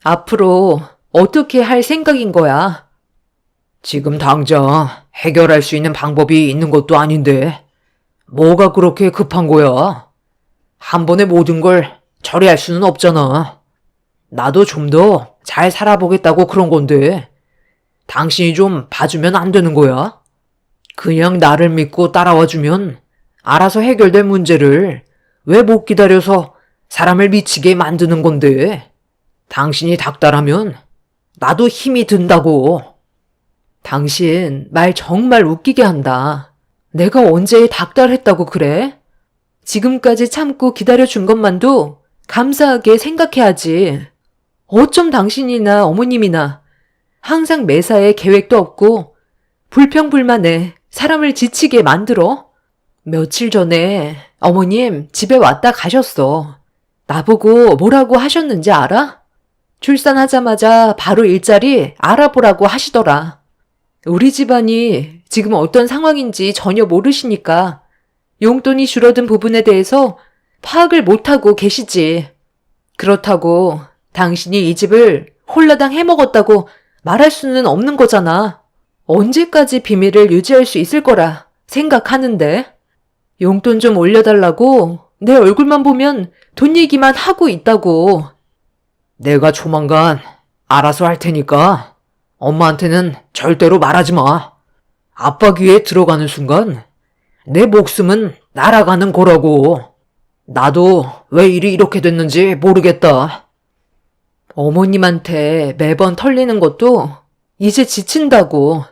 앞으로 어떻게 할 생각인 거야? 지금 당장 해결할 수 있는 방법이 있는 것도 아닌데 뭐가 그렇게 급한 거야? 한 번에 모든 걸 처리할 수는 없잖아. 나도 좀 더 잘 살아보겠다고 그런 건데 당신이 좀 봐주면 안 되는 거야? 그냥 나를 믿고 따라와주면 알아서 해결될 문제를 왜 못 기다려서 사람을 미치게 만드는 건데, 당신이 닥달하면 나도 힘이 든다고. 당신 말 정말 웃기게 한다. 내가 언제 닥달했다고 그래? 지금까지 참고 기다려준 것만도 감사하게 생각해야지. 어쩜 당신이나 어머님이나 항상 매사에 계획도 없고 불평불만에 사람을 지치게 만들어? 며칠 전에 어머님 집에 왔다 가셨어. 나보고 뭐라고 하셨는지 알아? 출산하자마자 바로 일자리 알아보라고 하시더라. 우리 집안이 지금 어떤 상황인지 전혀 모르시니까 용돈이 줄어든 부분에 대해서 파악을 못하고 계시지. 그렇다고 당신이 이 집을 홀라당 해먹었다고 말할 수는 없는 거잖아. 언제까지 비밀을 유지할 수 있을 거라 생각하는데? 용돈 좀 올려달라고 내 얼굴만 보면 돈 얘기만 하고 있다고. 내가 조만간 알아서 할 테니까 엄마한테는 절대로 말하지 마. 아빠 귀에 들어가는 순간 내 목숨은 날아가는 거라고. 나도 왜 일이 이렇게 됐는지 모르겠다. 어머님한테 매번 털리는 것도 이제 지친다고.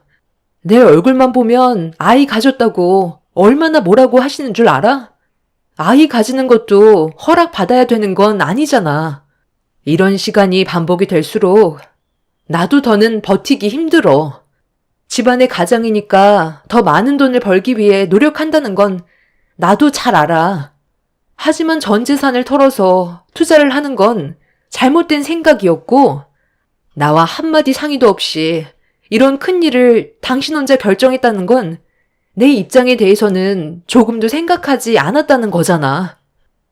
내 얼굴만 보면 아이 가졌다고 얼마나 뭐라고 하시는 줄 알아? 아이 가지는 것도 허락받아야 되는 건 아니잖아. 이런 시간이 반복이 될수록 나도 더는 버티기 힘들어. 집안의 가장이니까 더 많은 돈을 벌기 위해 노력한다는 건 나도 잘 알아. 하지만 전 재산을 털어서 투자를 하는 건 잘못된 생각이었고, 나와 한마디 상의도 없이 이런 큰일을 당신 혼자 결정했다는 건 내 입장에 대해서는 조금도 생각하지 않았다는 거잖아.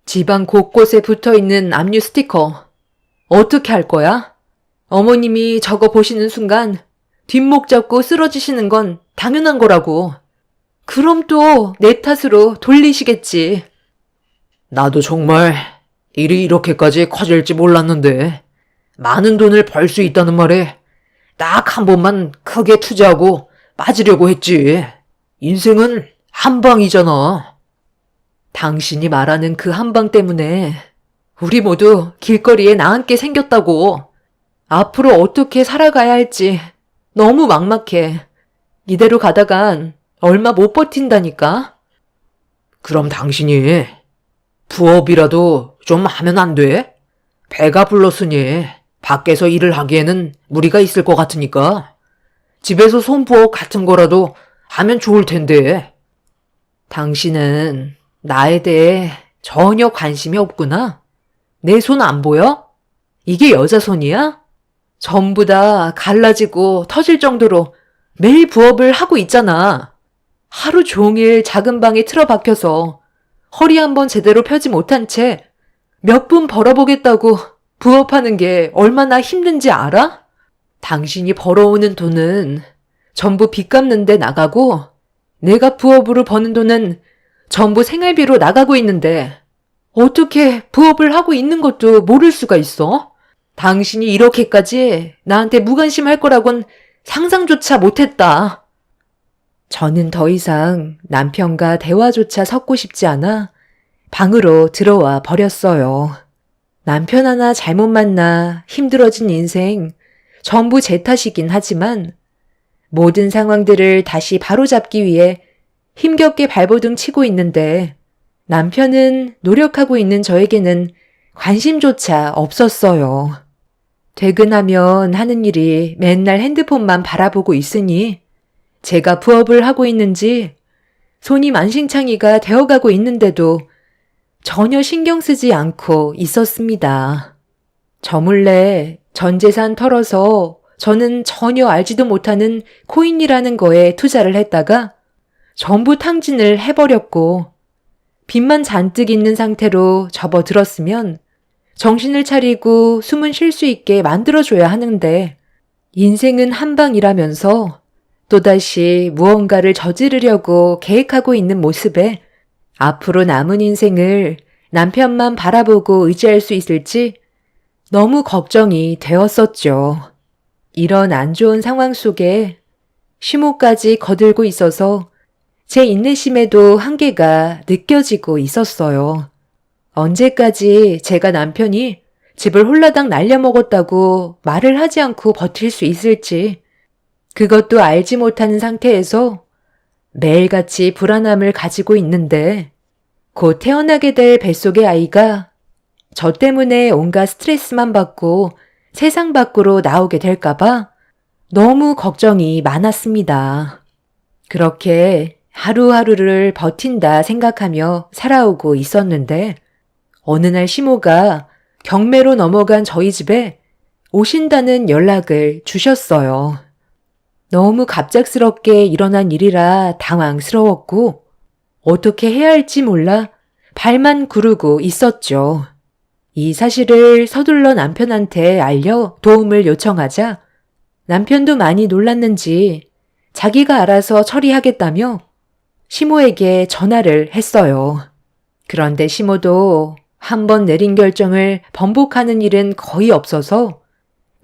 집안 곳곳에 붙어있는 압류 스티커. 어떻게 할 거야? 어머님이 저거 보시는 순간 뒷목 잡고 쓰러지시는 건 당연한 거라고. 그럼 또 내 탓으로 돌리시겠지. 나도 정말 일이 이렇게까지 커질지 몰랐는데 많은 돈을 벌 수 있다는 말에 딱 한 번만 크게 투자하고 빠지려고 했지. 인생은 한 방이잖아. 당신이 말하는 그 한 방 때문에 우리 모두 길거리에 나앉게 생겼다고. 앞으로 어떻게 살아가야 할지 너무 막막해. 이대로 가다간 얼마 못 버틴다니까. 그럼 당신이 부업이라도 좀 하면 안 돼? 배가 불렀으니 밖에서 일을 하기에는 무리가 있을 것 같으니까 집에서 손부업 같은 거라도 하면 좋을 텐데. 당신은 나에 대해 전혀 관심이 없구나. 내 손 안 보여? 이게 여자 손이야? 전부 다 갈라지고 터질 정도로 매일 부업을 하고 있잖아. 하루 종일 작은 방에 틀어박혀서 허리 한번 제대로 펴지 못한 채 몇 분 벌어보겠다고 부업하는 게 얼마나 힘든지 알아? 당신이 벌어오는 돈은 전부 빚 갚는 데 나가고, 내가 부업으로 버는 돈은 전부 생활비로 나가고 있는데 어떻게 부업을 하고 있는 것도 모를 수가 있어? 당신이 이렇게까지 나한테 무관심할 거라곤 상상조차 못했다. 저는 더 이상 남편과 대화조차 섞고 싶지 않아 방으로 들어와 버렸어요. 남편 하나 잘못 만나 힘들어진 인생 전부 제 탓이긴 하지만 모든 상황들을 다시 바로잡기 위해 힘겹게 발버둥 치고 있는데 남편은 노력하고 있는 저에게는 관심조차 없었어요. 퇴근하면 하는 일이 맨날 핸드폰만 바라보고 있으니 제가 부업을 하고 있는지 손이 만신창이가 되어가고 있는데도 전혀 신경 쓰지 않고 있었습니다. 저 몰래 전 재산 털어서 저는 전혀 알지도 못하는 코인이라는 거에 투자를 했다가 전부 탕진을 해버렸고, 빚만 잔뜩 있는 상태로 접어들었으면 정신을 차리고 숨은 쉴 수 있게 만들어줘야 하는데, 인생은 한 방이라면서 또다시 무언가를 저지르려고 계획하고 있는 모습에 앞으로 남은 인생을 남편만 바라보고 의지할 수 있을지 너무 걱정이 되었었죠. 이런 안 좋은 상황 속에 시모까지 거들고 있어서 제 인내심에도 한계가 느껴지고 있었어요. 언제까지 제가 남편이 집을 홀라당 날려먹었다고 말을 하지 않고 버틸 수 있을지, 그것도 알지 못하는 상태에서 매일같이 불안함을 가지고 있는데, 곧 태어나게 될 뱃속의 아이가 저 때문에 온갖 스트레스만 받고 세상 밖으로 나오게 될까봐 너무 걱정이 많았습니다. 그렇게 하루하루를 버틴다 생각하며 살아오고 있었는데, 어느 날 시모가 경매로 넘어간 저희 집에 오신다는 연락을 주셨어요. 너무 갑작스럽게 일어난 일이라 당황스러웠고 어떻게 해야 할지 몰라 발만 구르고 있었죠. 이 사실을 서둘러 남편한테 알려 도움을 요청하자 남편도 많이 놀랐는지 자기가 알아서 처리하겠다며 시모에게 전화를 했어요. 그런데 시모도 한 번 내린 결정을 번복하는 일은 거의 없어서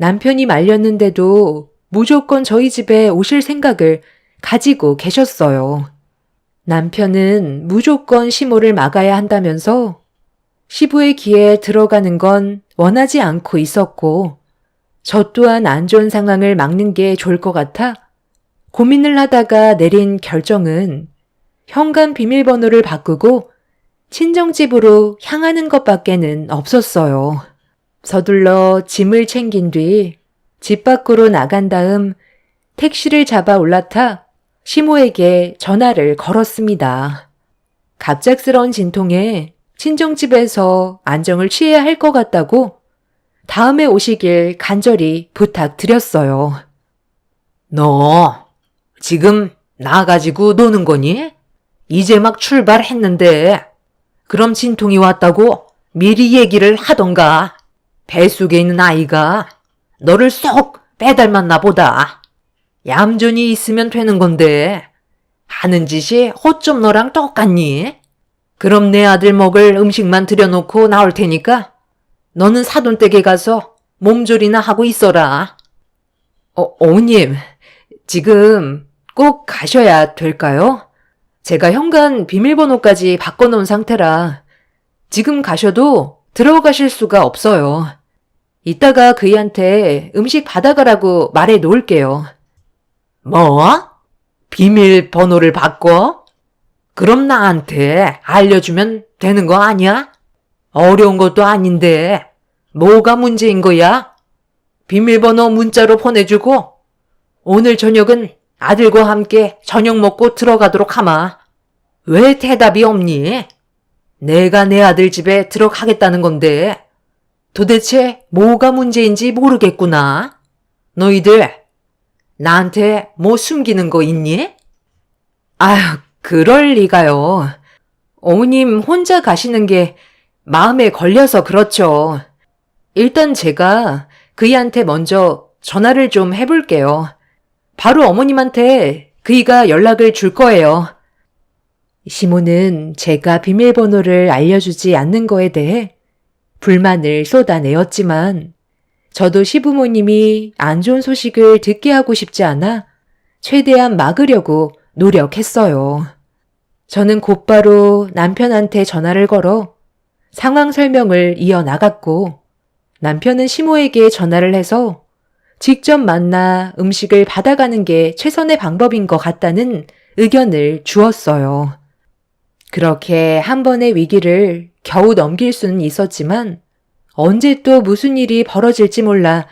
남편이 말렸는데도 무조건 저희 집에 오실 생각을 가지고 계셨어요. 남편은 무조건 시모를 막아야 한다면서 시부의 귀에 들어가는 건 원하지 않고 있었고, 저 또한 안 좋은 상황을 막는 게 좋을 것 같아 고민을 하다가 내린 결정은 현관 비밀번호를 바꾸고 친정집으로 향하는 것밖에는 없었어요. 서둘러 짐을 챙긴 뒤 집 밖으로 나간 다음 택시를 잡아 올라타 시모에게 전화를 걸었습니다. 갑작스러운 진통에 친정집에서 안정을 취해야 할 것 같다고 다음에 오시길 간절히 부탁드렸어요. 너 지금 나가지고 노는 거니? 이제 막 출발했는데 그럼 진통이 왔다고 미리 얘기를 하던가. 뱃속에 있는 아이가 너를 쏙 빼닮았나 보다. 얌전히 있으면 되는 건데 하는 짓이 어쩜 너랑 똑같니? 그럼 내 아들 먹을 음식만 들여놓고 나올 테니까 너는 사돈댁에 가서 몸조리나 하고 있어라. 어머님, 지금 꼭 가셔야 될까요? 제가 현관 비밀번호까지 바꿔놓은 상태라 지금 가셔도 들어가실 수가 없어요. 이따가 그이한테 음식 받아가라고 말해 놓을게요. 뭐? 비밀번호를 바꿔? 그럼 나한테 알려주면 되는 거 아니야? 어려운 것도 아닌데 뭐가 문제인 거야? 비밀번호 문자로 보내주고 오늘 저녁은 아들과 함께 저녁 먹고 들어가도록 하마. 왜 대답이 없니? 내가 내 아들 집에 들어가겠다는 건데 도대체 뭐가 문제인지 모르겠구나. 너희들 나한테 뭐 숨기는 거 있니? 아휴, 그럴 리가요. 어머님 혼자 가시는 게 마음에 걸려서 그렇죠. 일단 제가 그이한테 먼저 전화를 좀 해볼게요. 바로 어머님한테 그이가 연락을 줄 거예요. 시모는 제가 비밀번호를 알려주지 않는 거에 대해 불만을 쏟아내었지만 저도 시부모님이 안 좋은 소식을 듣게 하고 싶지 않아 최대한 막으려고 노력했어요. 저는 곧바로 남편한테 전화를 걸어 상황 설명을 이어나갔고 남편은 시모에게 전화를 해서 직접 만나 음식을 받아가는 게 최선의 방법인 것 같다는 의견을 주었어요. 그렇게 한 번의 위기를 겨우 넘길 수는 있었지만 언제 또 무슨 일이 벌어질지 몰라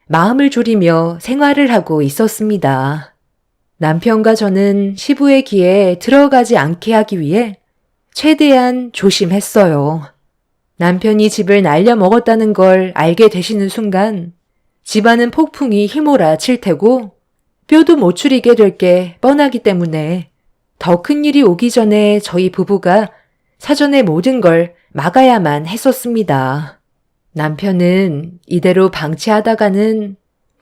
마음을 졸이며 생활을 하고 있었습니다. 남편과 저는 시부의 귀에 들어가지 않게 하기 위해 최대한 조심했어요. 남편이 집을 날려먹었다는 걸 알게 되시는 순간 집안은 폭풍이 휘몰아칠 테고 뼈도 못 추리게 될 게 뻔하기 때문에 더 큰 일이 오기 전에 저희 부부가 사전에 모든 걸 막아야만 했었습니다. 남편은 이대로 방치하다가는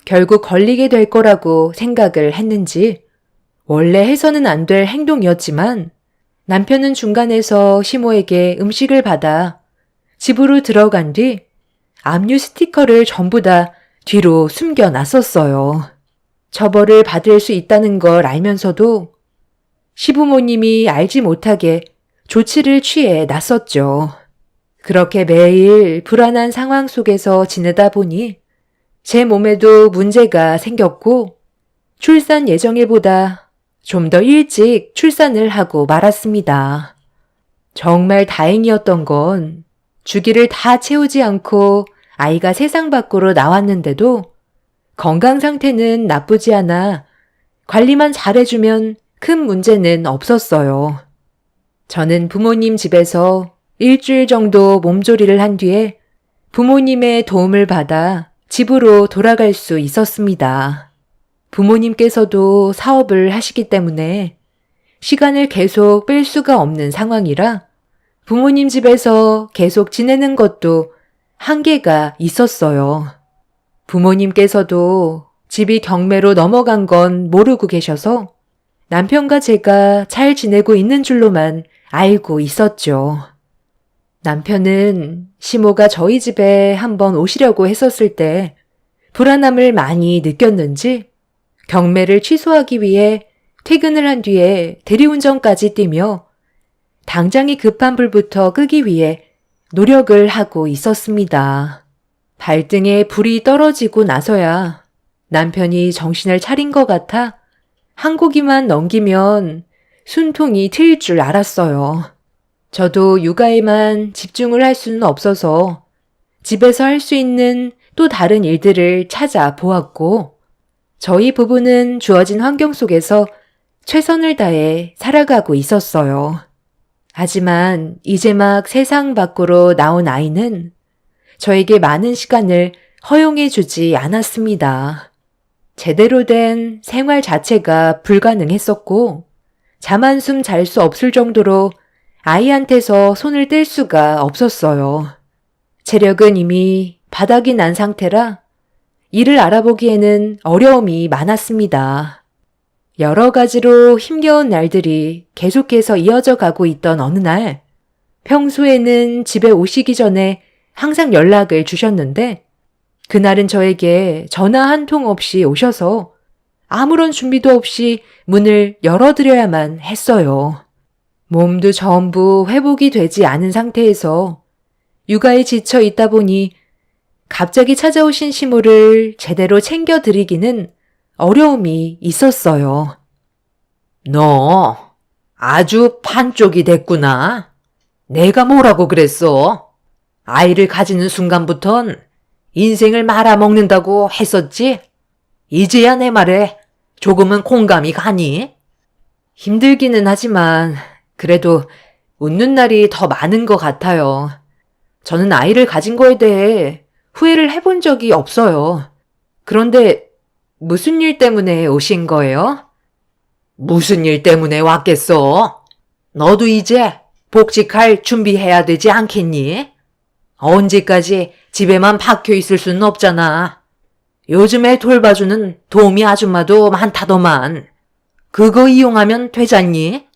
결국 걸리게 될 거라고 생각을 했는지 원래 해서는 안 될 행동이었지만 남편은 중간에서 시모에게 음식을 받아 집으로 들어간 뒤 압류 스티커를 전부 다 뒤로 숨겨놨었어요. 처벌을 받을 수 있다는 걸 알면서도 시부모님이 알지 못하게 조치를 취해 놨었죠. 그렇게 매일 불안한 상황 속에서 지내다 보니 제 몸에도 문제가 생겼고 출산 예정일보다 좀 더 일찍 출산을 하고 말았습니다. 정말 다행이었던 건 주기를 다 채우지 않고 아이가 세상 밖으로 나왔는데도 건강 상태는 나쁘지 않아 관리만 잘해주면 큰 문제는 없었어요. 저는 부모님 집에서 일주일 정도 몸조리를 한 뒤에 부모님의 도움을 받아 집으로 돌아갈 수 있었습니다. 부모님께서도 사업을 하시기 때문에 시간을 계속 뺄 수가 없는 상황이라 부모님 집에서 계속 지내는 것도 한계가 있었어요. 부모님께서도 집이 경매로 넘어간 건 모르고 계셔서 남편과 제가 잘 지내고 있는 줄로만 알고 있었죠. 남편은 시모가 저희 집에 한번 오시려고 했었을 때 불안함을 많이 느꼈는지 경매를 취소하기 위해 퇴근을 한 뒤에 대리운전까지 뛰며 당장이 급한 불부터 끄기 위해 노력을 하고 있었습니다. 발등에 불이 떨어지고 나서야 남편이 정신을 차린 것 같아 한 고기만 넘기면 숨통이 트일 줄 알았어요. 저도 육아에만 집중을 할 수는 없어서 집에서 할 수 있는 또 다른 일들을 찾아보았고, 저희 부부는 주어진 환경 속에서 최선을 다해 살아가고 있었어요. 하지만 이제 막 세상 밖으로 나온 아이는 저에게 많은 시간을 허용해 주지 않았습니다. 제대로 된 생활 자체가 불가능했었고, 잠 한숨 잘 수 없을 정도로 아이한테서 손을 뗄 수가 없었어요. 체력은 이미 바닥이 난 상태라 이를 알아보기에는 어려움이 많았습니다. 여러 가지로 힘겨운 날들이 계속해서 이어져 가고 있던 어느 날, 평소에는 집에 오시기 전에 항상 연락을 주셨는데, 그날은 저에게 전화 한 통 없이 오셔서 아무런 준비도 없이 문을 열어드려야만 했어요. 몸도 전부 회복이 되지 않은 상태에서 육아에 지쳐 있다 보니 갑자기 찾아오신 시모를 제대로 챙겨드리기는 어려움이 있었어요. 너 아주 판쪽이 됐구나. 내가 뭐라고 그랬어? 아이를 가지는 순간부턴 인생을 말아먹는다고 했었지? 이제야 내 말에 조금은 공감이 가니? 힘들기는 하지만 그래도 웃는 날이 더 많은 것 같아요. 저는 아이를 가진 거에 대해 후회를 해본 적이 없어요. 그런데 무슨 일 때문에 오신 거예요? 무슨 일 때문에 왔겠어? 너도 이제 복직할 준비해야 되지 않겠니? 언제까지 집에만 박혀 있을 수는 없잖아. 요즘에 돌봐주는 도우미 아줌마도 많다더만. 그거 이용하면 되잖니?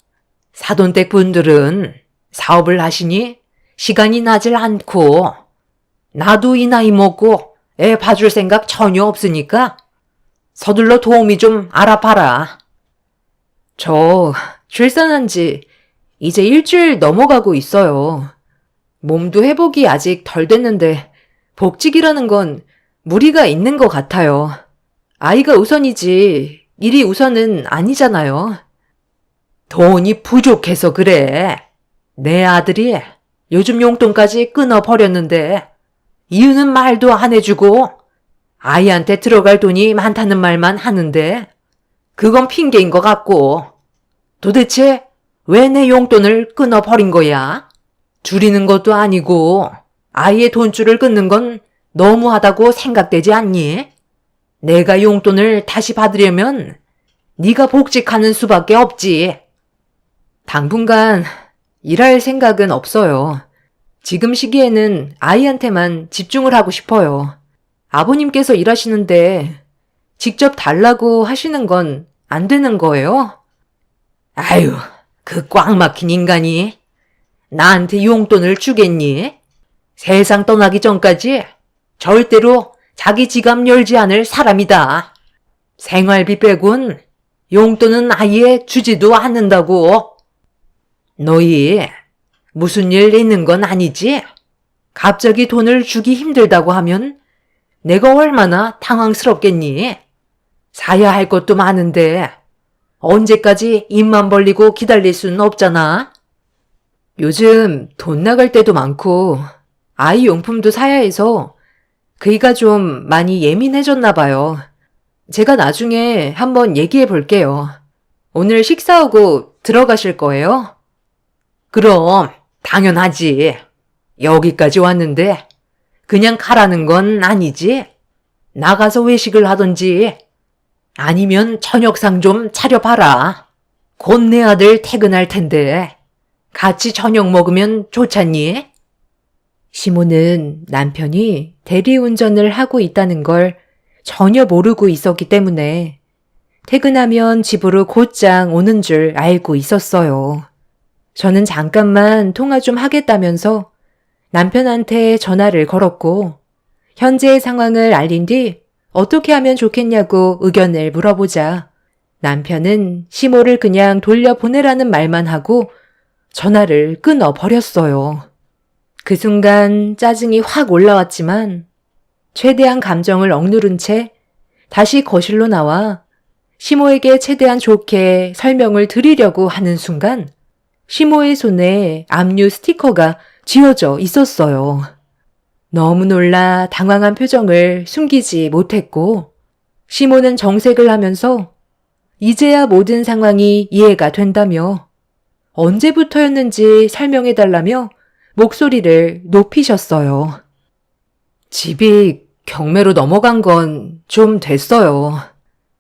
사돈댁 분들은 사업을 하시니 시간이 나질 않고, 나도 이 나이 먹고 애 봐줄 생각 전혀 없으니까 서둘러 도우미 좀 알아봐라. 저 출산한 지 이제 일주일 넘어가고 있어요. 몸도 회복이 아직 덜 됐는데 복직이라는 건 무리가 있는 것 같아요. 아이가 우선이지 일이 우선은 아니잖아요. 돈이 부족해서 그래. 내 아들이 요즘 용돈까지 끊어버렸는데 이유는 말도 안 해주고 아이한테 들어갈 돈이 많다는 말만 하는데 그건 핑계인 것 같고, 도대체 왜 내 용돈을 끊어버린 거야? 줄이는 것도 아니고 아이의 돈줄을 끊는 건 너무하다고 생각되지 않니? 내가 용돈을 다시 받으려면 네가 복직하는 수밖에 없지. 당분간 일할 생각은 없어요. 지금 시기에는 아이한테만 집중을 하고 싶어요. 아버님께서 일하시는데 직접 달라고 하시는 건 안 되는 거예요? 아유, 그 꽉 막힌 인간이 나한테 용돈을 주겠니? 세상 떠나기 전까지 절대로 자기 지갑 열지 않을 사람이다. 생활비 빼곤 용돈은 아예 주지도 않는다고. 너희 무슨 일 있는 건 아니지? 갑자기 돈을 주기 힘들다고 하면 내가 얼마나 당황스럽겠니? 사야 할 것도 많은데 언제까지 입만 벌리고 기다릴 수는 없잖아. 요즘 돈 나갈 때도 많고 아이 용품도 사야 해서 그이가 좀 많이 예민해졌나 봐요. 제가 나중에 한번 얘기해 볼게요. 오늘 식사하고 들어가실 거예요? 그럼 당연하지. 여기까지 왔는데 그냥 가라는 건 아니지. 나가서 외식을 하던지 아니면 저녁상 좀 차려봐라. 곧 내 아들 퇴근할 텐데 같이 저녁 먹으면 좋잖니? 시모는 남편이 대리운전을 하고 있다는 걸 전혀 모르고 있었기 때문에 퇴근하면 집으로 곧장 오는 줄 알고 있었어요. 저는 잠깐만 통화 좀 하겠다면서 남편한테 전화를 걸었고 현재의 상황을 알린 뒤 어떻게 하면 좋겠냐고 의견을 물어보자 남편은 시모를 그냥 돌려보내라는 말만 하고 전화를 끊어버렸어요. 그 순간 짜증이 확 올라왔지만 최대한 감정을 억누른 채 다시 거실로 나와 시모에게 최대한 좋게 설명을 드리려고 하는 순간 시모의 손에 압류 스티커가 쥐어져 있었어요. 너무 놀라 당황한 표정을 숨기지 못했고 시모는 정색을 하면서 이제야 모든 상황이 이해가 된다며 언제부터였는지 설명해달라며 목소리를 높이셨어요. 집이 경매로 넘어간 건 좀 됐어요.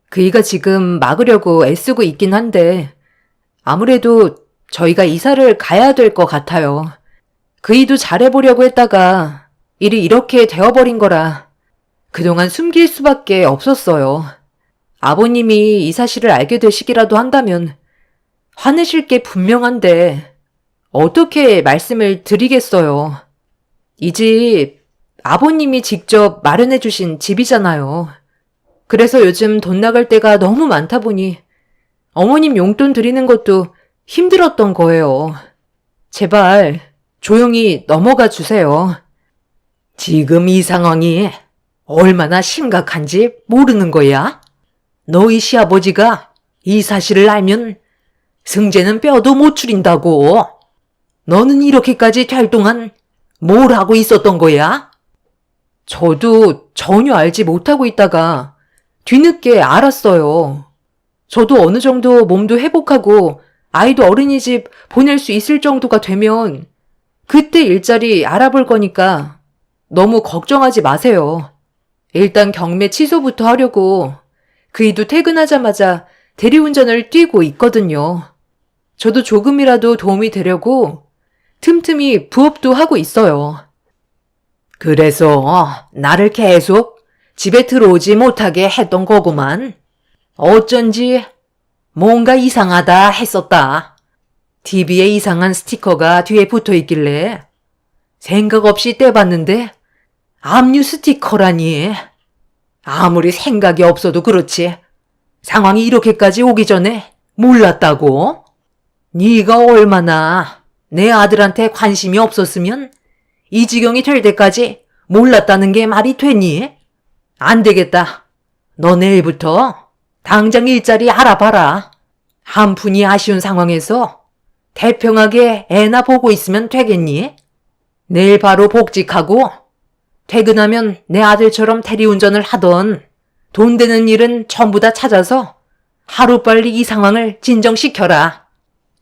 그이가 지금 막으려고 애쓰고 있긴 한데 아무래도 저희가 이사를 가야 될 것 같아요. 그이도 잘해보려고 했다가 일이 이렇게 되어버린 거라 그동안 숨길 수밖에 없었어요. 아버님이 이 사실을 알게 되시기라도 한다면 화내실 게 분명한데 어떻게 말씀을 드리겠어요. 이 집 아버님이 직접 마련해 주신 집이잖아요. 그래서 요즘 돈 나갈 때가 너무 많다 보니 어머님 용돈 드리는 것도 힘들었던 거예요. 제발 조용히 넘어가 주세요. 지금 이 상황이 얼마나 심각한지 모르는 거야? 너희 시아버지가 이 사실을 알면 승재는 뼈도 못 추린다고. 너는 이렇게까지 될 동안 뭘 하고 있었던 거야? 저도 전혀 알지 못하고 있다가 뒤늦게 알았어요. 저도 어느 정도 몸도 회복하고 아이도 어린이집 보낼 수 있을 정도가 되면 그때 일자리 알아볼 거니까 너무 걱정하지 마세요. 일단 경매 취소부터 하려고 그이도 퇴근하자마자 대리운전을 뛰고 있거든요. 저도 조금이라도 도움이 되려고 틈틈이 부업도 하고 있어요. 그래서 나를 계속 집에 들어오지 못하게 했던 거구만. 어쩐지 뭔가 이상하다 했었다. TV에 이상한 스티커가 뒤에 붙어 있길래 생각 없이 떼봤는데 압류 스티커라니. 아무리 생각이 없어도 그렇지 상황이 이렇게까지 오기 전에 몰랐다고? 네가 얼마나 내 아들한테 관심이 없었으면 이 지경이 될 때까지 몰랐다는 게 말이 되니? 안 되겠다. 너 내일부터 당장 일자리 알아봐라. 한 푼이 아쉬운 상황에서 태평하게 애나 보고 있으면 되겠니? 내일 바로 복직하고 퇴근하면 내 아들처럼 대리운전을 하던 돈 되는 일은 전부 다 찾아서 하루빨리 이 상황을 진정시켜라.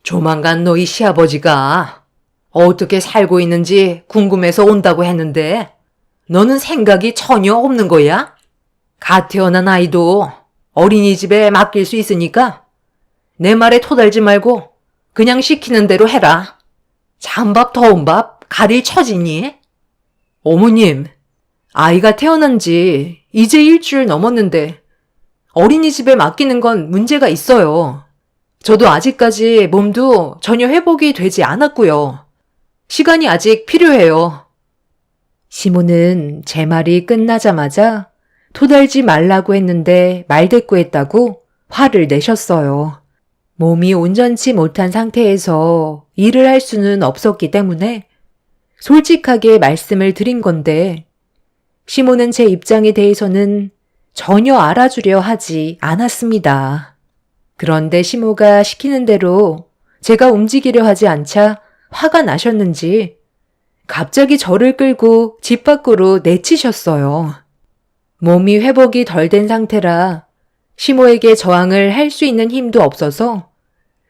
조만간 너희 시아버지가 어떻게 살고 있는지 궁금해서 온다고 했는데 너는 생각이 전혀 없는 거야? 갓 태어난 아이도 어린이집에 맡길 수 있으니까 내 말에 토달지 말고 그냥 시키는 대로 해라. 찬밥 더운 밥 가릴 처지니? 어머님, 아이가 태어난 지 이제 일주일 넘었는데 어린이집에 맡기는 건 문제가 있어요. 저도 아직까지 몸도 전혀 회복이 되지 않았고요. 시간이 아직 필요해요. 시모는 제 말이 끝나자마자 토달지 말라고 했는데 말대꾸했다고 화를 내셨어요. 몸이 온전치 못한 상태에서 일을 할 수는 없었기 때문에 솔직하게 말씀을 드린 건데 시모는 제 입장에 대해서는 전혀 알아주려 하지 않았습니다. 그런데 시모가 시키는 대로 제가 움직이려 하지 않자 화가 나셨는지 갑자기 저를 끌고 집 밖으로 내치셨어요. 몸이 회복이 덜 된 상태라 시모에게 저항을 할 수 있는 힘도 없어서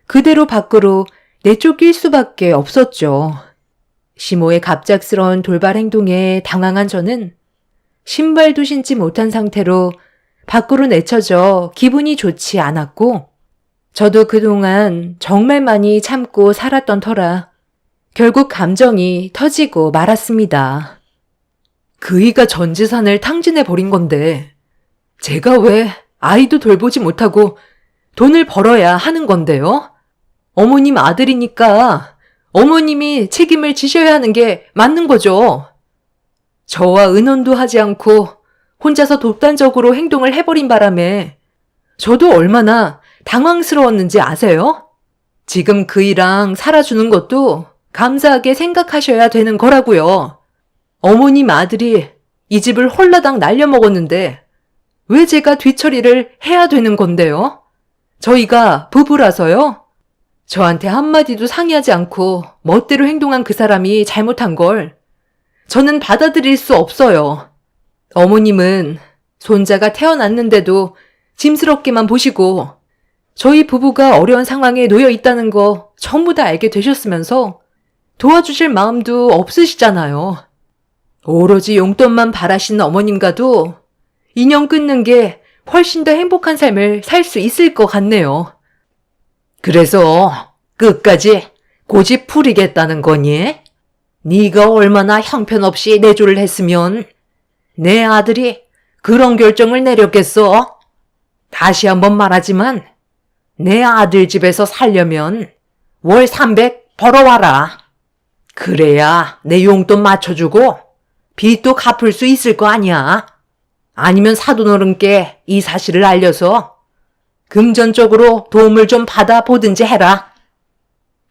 그대로 밖으로 내쫓길 수밖에 없었죠. 시모의 갑작스러운 돌발 행동에 당황한 저는 신발도 신지 못한 상태로 밖으로 내쳐져 기분이 좋지 않았고 저도 그동안 정말 많이 참고 살았던 터라 결국 감정이 터지고 말았습니다. 그이가 전 재산을 탕진해버린 건데 제가 왜 아이도 돌보지 못하고 돈을 벌어야 하는 건데요? 어머님 아들이니까 어머님이 책임을 지셔야 하는 게 맞는 거죠. 저와 의논도 하지 않고 혼자서 독단적으로 행동을 해버린 바람에 저도 얼마나 당황스러웠는지 아세요? 지금 그이랑 살아주는 것도 감사하게 생각하셔야 되는 거라고요. 어머님 아들이 이 집을 홀라당 날려먹었는데 왜 제가 뒤처리를 해야 되는 건데요? 저희가 부부라서요? 저한테 한마디도 상의하지 않고 멋대로 행동한 그 사람이 잘못한 걸 저는 받아들일 수 없어요. 어머님은 손자가 태어났는데도 짐스럽게만 보시고 저희 부부가 어려운 상황에 놓여 있다는 거 전부 다 알게 되셨으면서 도와주실 마음도 없으시잖아요. 오로지 용돈만 바라시는 어머님과도 인연 끊는 게 훨씬 더 행복한 삶을 살 수 있을 것 같네요. 그래서 끝까지 고집 부리겠다는 거니? 네가 얼마나 형편없이 내조를 했으면 내 아들이 그런 결정을 내렸겠어? 다시 한번 말하지만 내 아들 집에서 살려면 월 300 벌어와라. 그래야 내 용돈 맞춰주고 빚도 갚을 수 있을 거 아니야. 아니면 사돈어른께 이 사실을 알려서 금전적으로 도움을 좀 받아보든지 해라.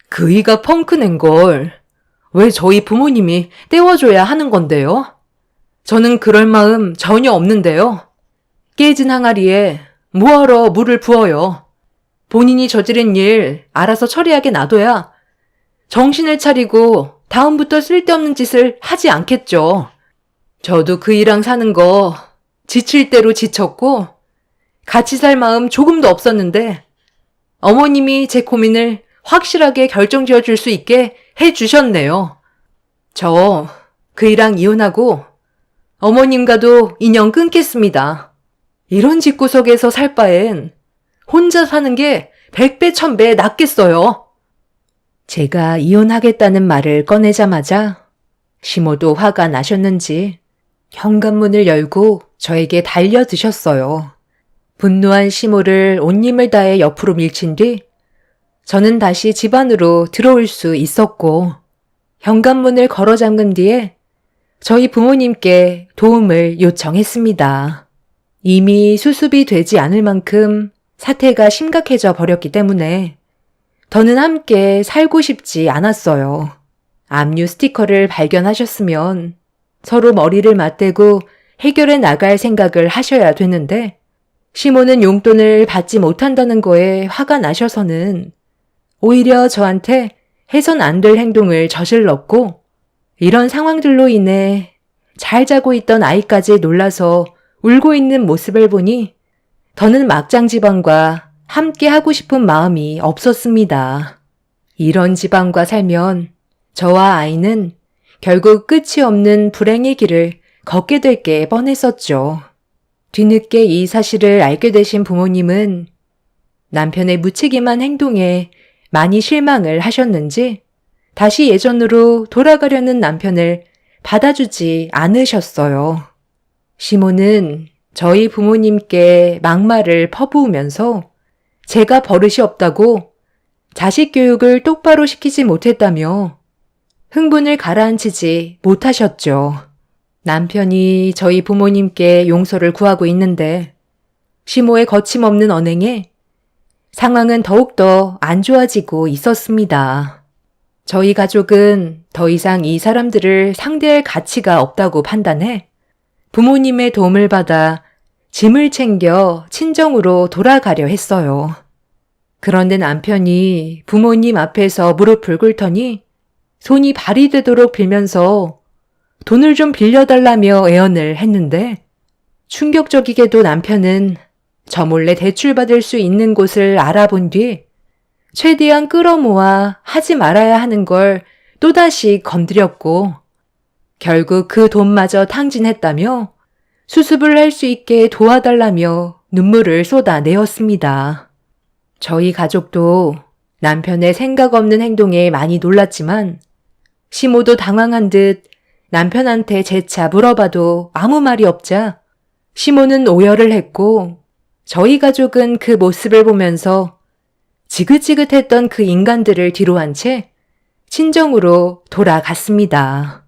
그이가 펑크낸 걸 왜 저희 부모님이 떼워줘야 하는 건데요? 저는 그럴 마음 전혀 없는데요. 깨진 항아리에 뭐하러 물을 부어요. 본인이 저지른 일 알아서 처리하게 놔둬야 정신을 차리고 다음부터 쓸데없는 짓을 하지 않겠죠. 저도 그이랑 사는 거 지칠 대로 지쳤고 같이 살 마음 조금도 없었는데 어머님이 제 고민을 확실하게 결정지어 줄 수 있게 해주셨네요. 저 그이랑 이혼하고 어머님과도 인연 끊겠습니다. 이런 집구석에서 살 바엔 혼자 사는 게 100배 1000배 낫겠어요. 제가 이혼하겠다는 말을 꺼내자마자 시모도 화가 나셨는지 현관문을 열고 저에게 달려드셨어요. 분노한 시모를 온 힘을 다해 옆으로 밀친 뒤 저는 다시 집 안으로 들어올 수 있었고 현관문을 걸어 잠근 뒤에 저희 부모님께 도움을 요청했습니다. 이미 수습이 되지 않을 만큼 사태가 심각해져 버렸기 때문에 더는 함께 살고 싶지 않았어요. 압류 스티커를 발견하셨으면 서로 머리를 맞대고 해결해 나갈 생각을 하셔야 되는데 시모는 용돈을 받지 못한다는 거에 화가 나셔서는 오히려 저한테 해선 안 될 행동을 저질렀고 이런 상황들로 인해 잘 자고 있던 아이까지 놀라서 울고 있는 모습을 보니 더는 막장 집안과 함께 하고 싶은 마음이 없었습니다. 이런 집안과 살면 저와 아이는 결국 끝이 없는 불행의 길을 걷게 될 게 뻔했었죠. 뒤늦게 이 사실을 알게 되신 부모님은 남편의 무책임한 행동에 많이 실망을 하셨는지 다시 예전으로 돌아가려는 남편을 받아주지 않으셨어요. 시모는 저희 부모님께 막말을 퍼부으면서 제가 버릇이 없다고 자식 교육을 똑바로 시키지 못했다며 흥분을 가라앉히지 못하셨죠. 남편이 저희 부모님께 용서를 구하고 있는데 시모의 거침없는 언행에 상황은 더욱더 안 좋아지고 있었습니다. 저희 가족은 더 이상 이 사람들을 상대할 가치가 없다고 판단해 부모님의 도움을 받아 짐을 챙겨 친정으로 돌아가려 했어요. 그런데 남편이 부모님 앞에서 무릎을 꿇더니 손이 발이 되도록 빌면서 돈을 좀 빌려달라며 애언을 했는데 충격적이게도 남편은 저 몰래 대출받을 수 있는 곳을 알아본 뒤 최대한 끌어모아 하지 말아야 하는 걸 또다시 건드렸고 결국 그 돈마저 탕진했다며 수습을 할 수 있게 도와달라며 눈물을 쏟아내었습니다. 저희 가족도 남편의 생각 없는 행동에 많이 놀랐지만 시모도 당황한 듯 남편한테 재차 물어봐도 아무 말이 없자 시모는 오열을 했고 저희 가족은 그 모습을 보면서 지긋지긋했던 그 인간들을 뒤로한 채 친정으로 돌아갔습니다.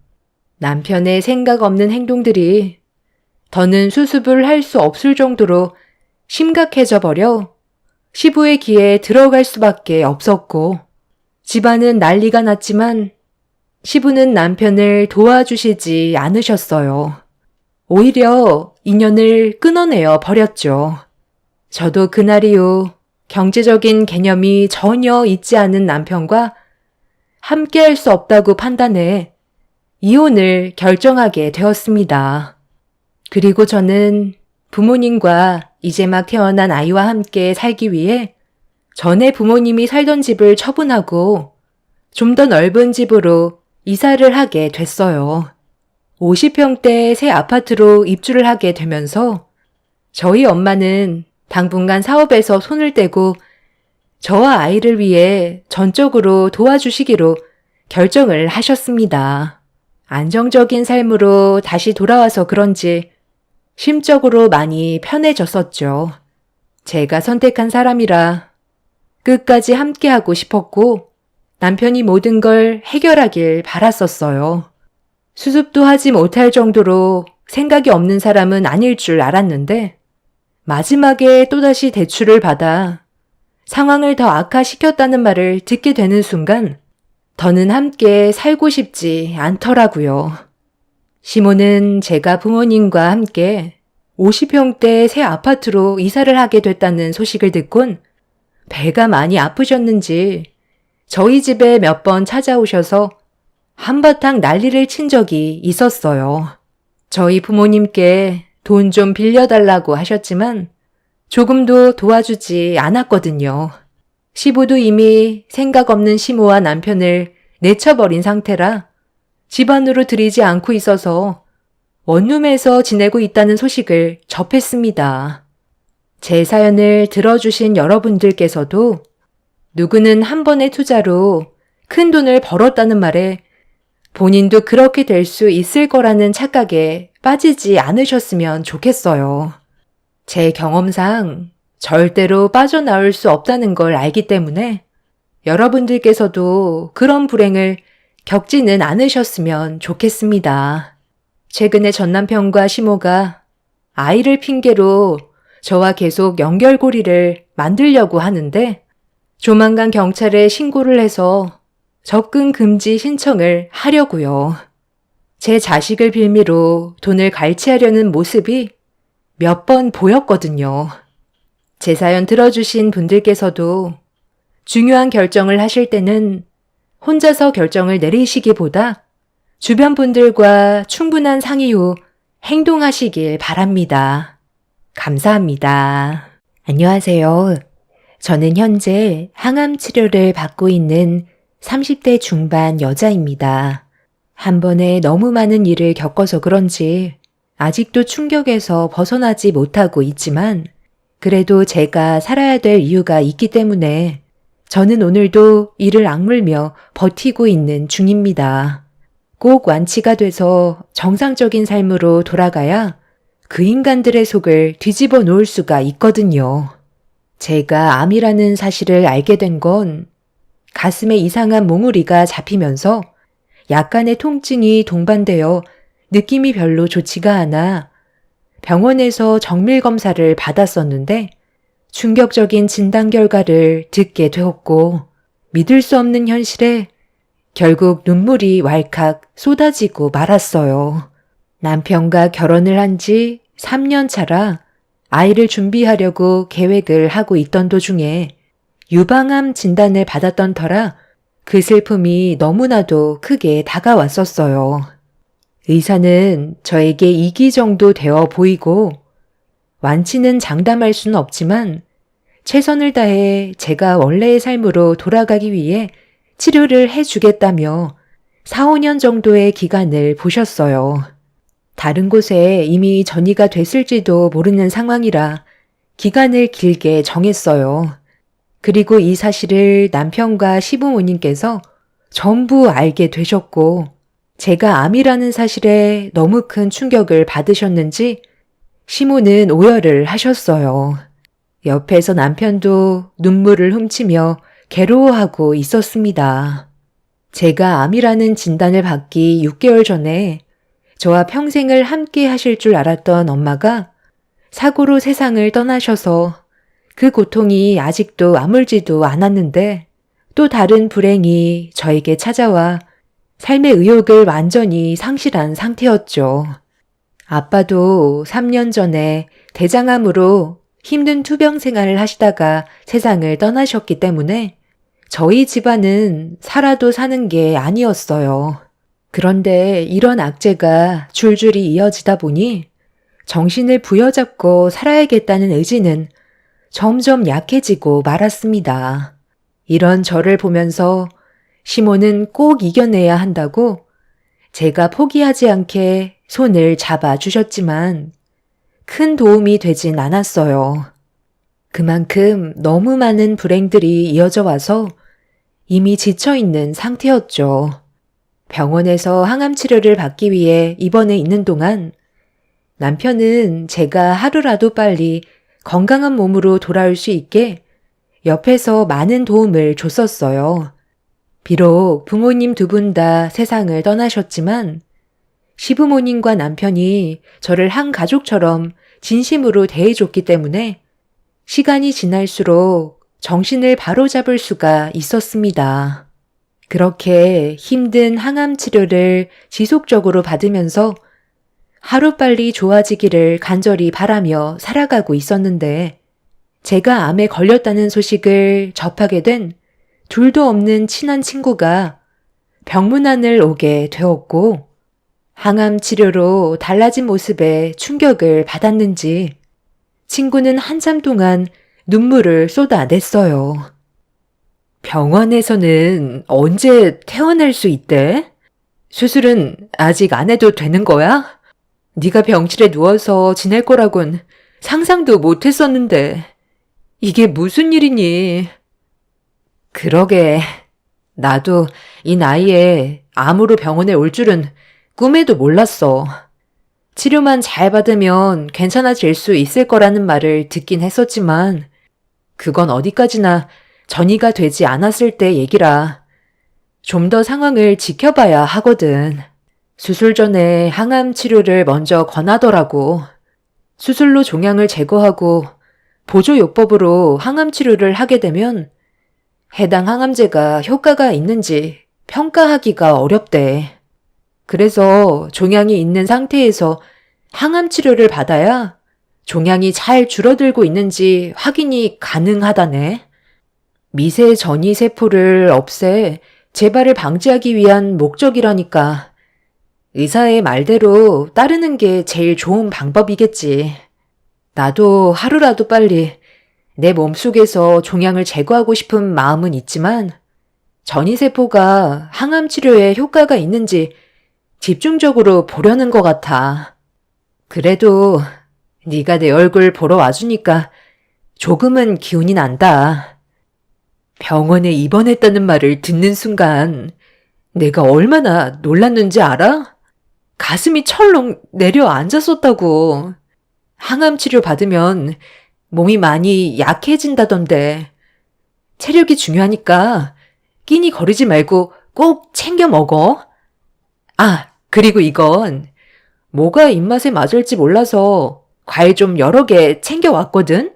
남편의 생각 없는 행동들이 더는 수습을 할 수 없을 정도로 심각해져 버려 시부의 귀에 들어갈 수밖에 없었고 집안은 난리가 났지만 시부는 남편을 도와주시지 않으셨어요. 오히려 인연을 끊어내어 버렸죠. 저도 그날 이후 경제적인 개념이 전혀 있지 않은 남편과 함께할 수 없다고 판단해 이혼을 결정하게 되었습니다. 그리고 저는 부모님과 이제 막 태어난 아이와 함께 살기 위해 전에 부모님이 살던 집을 처분하고 좀 더 넓은 집으로 이사를 하게 됐어요. 50평대 새 아파트로 입주를 하게 되면서 저희 엄마는 당분간 사업에서 손을 떼고 저와 아이를 위해 전적으로 도와주시기로 결정을 하셨습니다. 안정적인 삶으로 다시 돌아와서 그런지 심적으로 많이 편해졌었죠. 제가 선택한 사람이라 끝까지 함께하고 싶었고 남편이 모든 걸 해결하길 바랐었어요. 수습도 하지 못할 정도로 생각이 없는 사람은 아닐 줄 알았는데 마지막에 또다시 대출을 받아 상황을 더 악화시켰다는 말을 듣게 되는 순간 더는 함께 살고 싶지 않더라고요. 시모는 제가 부모님과 함께 50평대 새 아파트로 이사를 하게 됐다는 소식을 듣곤 배가 많이 아프셨는지 저희 집에 몇 번 찾아오셔서 한바탕 난리를 친 적이 있었어요. 저희 부모님께 돈 좀 빌려달라고 하셨지만 조금도 도와주지 않았거든요. 시부도 이미 생각 없는 시모와 남편을 내쳐버린 상태라 집안으로 들이지 않고 있어서 원룸에서 지내고 있다는 소식을 접했습니다. 제 사연을 들어주신 여러분들께서도 누구는 한 번의 투자로 큰 돈을 벌었다는 말에 본인도 그렇게 될 수 있을 거라는 착각에 빠지지 않으셨으면 좋겠어요. 제 경험상 절대로 빠져나올 수 없다는 걸 알기 때문에 여러분들께서도 그런 불행을 겪지는 않으셨으면 좋겠습니다. 최근에 전남편과 시모가 아이를 핑계로 저와 계속 연결고리를 만들려고 하는데 조만간 경찰에 신고를 해서 접근 금지 신청을 하려고요. 제 자식을 빌미로 돈을 갈취하려는 모습이 몇 번 보였거든요. 제 사연 들어주신 분들께서도 중요한 결정을 하실 때는 혼자서 결정을 내리시기보다 주변 분들과 충분한 상의 후 행동하시길 바랍니다. 감사합니다. 안녕하세요. 저는 현재 항암 치료를 받고 있는 30대 중반 여자입니다. 한 번에 너무 많은 일을 겪어서 그런지 아직도 충격에서 벗어나지 못하고 있지만 그래도 제가 살아야 될 이유가 있기 때문에 저는 오늘도 이를 악물며 버티고 있는 중입니다. 꼭 완치가 돼서 정상적인 삶으로 돌아가야 그 인간들의 속을 뒤집어 놓을 수가 있거든요. 제가 암이라는 사실을 알게 된 건 가슴에 이상한 몽우리가 잡히면서 약간의 통증이 동반되어 느낌이 별로 좋지가 않아 병원에서 정밀 검사를 받았었는데 충격적인 진단 결과를 듣게 되었고 믿을 수 없는 현실에 결국 눈물이 왈칵 쏟아지고 말았어요. 남편과 결혼을 한 지 3년 차라 아이를 준비하려고 계획을 하고 있던 도중에 유방암 진단을 받았던 터라 그 슬픔이 너무나도 크게 다가왔었어요. 의사는 저에게 2기 정도 되어 보이고 완치는 장담할 수는 없지만 최선을 다해 제가 원래의 삶으로 돌아가기 위해 치료를 해주겠다며 4, 5년 정도의 기간을 보셨어요. 다른 곳에 이미 전이가 됐을지도 모르는 상황이라 기간을 길게 정했어요. 그리고 이 사실을 남편과 시부모님께서 전부 알게 되셨고 제가 암이라는 사실에 너무 큰 충격을 받으셨는지 시모는 오열을 하셨어요. 옆에서 남편도 눈물을 훔치며 괴로워하고 있었습니다. 제가 암이라는 진단을 받기 6개월 전에 저와 평생을 함께 하실 줄 알았던 엄마가 사고로 세상을 떠나셔서 그 고통이 아직도 아물지도 않았는데 또 다른 불행이 저에게 찾아와 삶의 의욕을 완전히 상실한 상태였죠. 아빠도 3년 전에 대장암으로 힘든 투병 생활을 하시다가 세상을 떠나셨기 때문에 저희 집안은 살아도 사는 게 아니었어요. 그런데 이런 악재가 줄줄이 이어지다 보니 정신을 부여잡고 살아야겠다는 의지는 점점 약해지고 말았습니다. 이런 저를 보면서 시모는 꼭 이겨내야 한다고 제가 포기하지 않게 손을 잡아주셨지만 큰 도움이 되진 않았어요. 그만큼 너무 많은 불행들이 이어져 와서 이미 지쳐있는 상태였죠. 병원에서 항암 치료를 받기 위해 입원해 있는 동안 남편은 제가 하루라도 빨리 건강한 몸으로 돌아올 수 있게 옆에서 많은 도움을 줬었어요. 비록 부모님 두 분 다 세상을 떠나셨지만 시부모님과 남편이 저를 한 가족처럼 진심으로 대해줬기 때문에 시간이 지날수록 정신을 바로잡을 수가 있었습니다. 그렇게 힘든 항암 치료를 지속적으로 받으면서 하루빨리 좋아지기를 간절히 바라며 살아가고 있었는데 제가 암에 걸렸다는 소식을 접하게 된 둘도 없는 친한 친구가 병문안을 오게 되었고 항암 치료로 달라진 모습에 충격을 받았는지 친구는 한참 동안 눈물을 쏟아냈어요. 병원에서는 언제 퇴원할 수 있대? 수술은 아직 안 해도 되는 거야? 네가 병실에 누워서 지낼 거라곤 상상도 못 했었는데 이게 무슨 일이니? 그러게, 나도 이 나이에 암으로 병원에 올 줄은 꿈에도 몰랐어. 치료만 잘 받으면 괜찮아질 수 있을 거라는 말을 듣긴 했었지만 그건 어디까지나 전이가 되지 않았을 때 얘기라 좀 더 상황을 지켜봐야 하거든. 수술 전에 항암 치료를 먼저 권하더라고. 수술로 종양을 제거하고 보조요법으로 항암 치료를 하게 되면 해당 항암제가 효과가 있는지 평가하기가 어렵대. 그래서 종양이 있는 상태에서 항암 치료를 받아야 종양이 잘 줄어들고 있는지 확인이 가능하다네. 미세 전이 세포를 없애 재발을 방지하기 위한 목적이라니까 의사의 말대로 따르는 게 제일 좋은 방법이겠지. 나도 하루라도 빨리 내 몸속에서 종양을 제거하고 싶은 마음은 있지만 전이세포가 항암 치료에 효과가 있는지 집중적으로 보려는 것 같아. 그래도 네가 내 얼굴 보러 와주니까 조금은 기운이 난다. 병원에 입원했다는 말을 듣는 순간 내가 얼마나 놀랐는지 알아? 가슴이 철렁 내려앉았었다고. 항암 치료 받으면 몸이 많이 약해진다던데. 체력이 중요하니까 끼니 거르지 말고 꼭 챙겨 먹어. 아, 그리고 이건 뭐가 입맛에 맞을지 몰라서 과일 좀 여러 개 챙겨왔거든?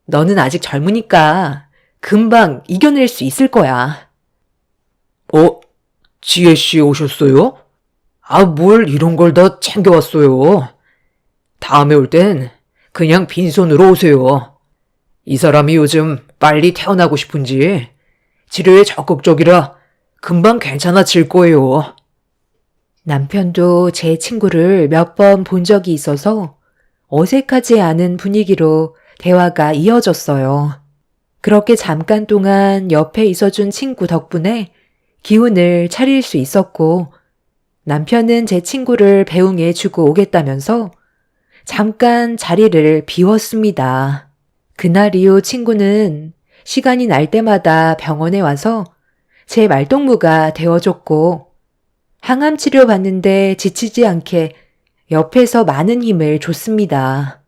너는 아직 젊으니까 금방 이겨낼 수 있을 거야. 지혜씨 오셨어요? 뭘 이런 걸 다 챙겨왔어요. 다음에 올 땐 그냥 빈손으로 오세요. 이 사람이 요즘 빨리 태어나고 싶은지 치료에 적극적이라 금방 괜찮아질 거예요. 남편도 제 친구를 몇 번 본 적이 있어서 어색하지 않은 분위기로 대화가 이어졌어요. 그렇게 잠깐 동안 옆에 있어준 친구 덕분에 기운을 차릴 수 있었고 남편은 제 친구를 배웅해 주고 오겠다면서 잠깐 자리를 비웠습니다. 그날 이후 친구는 시간이 날 때마다 병원에 와서 제 말동무가 되어줬고 항암 치료 받는데 지치지 않게 옆에서 많은 힘을 줬습니다.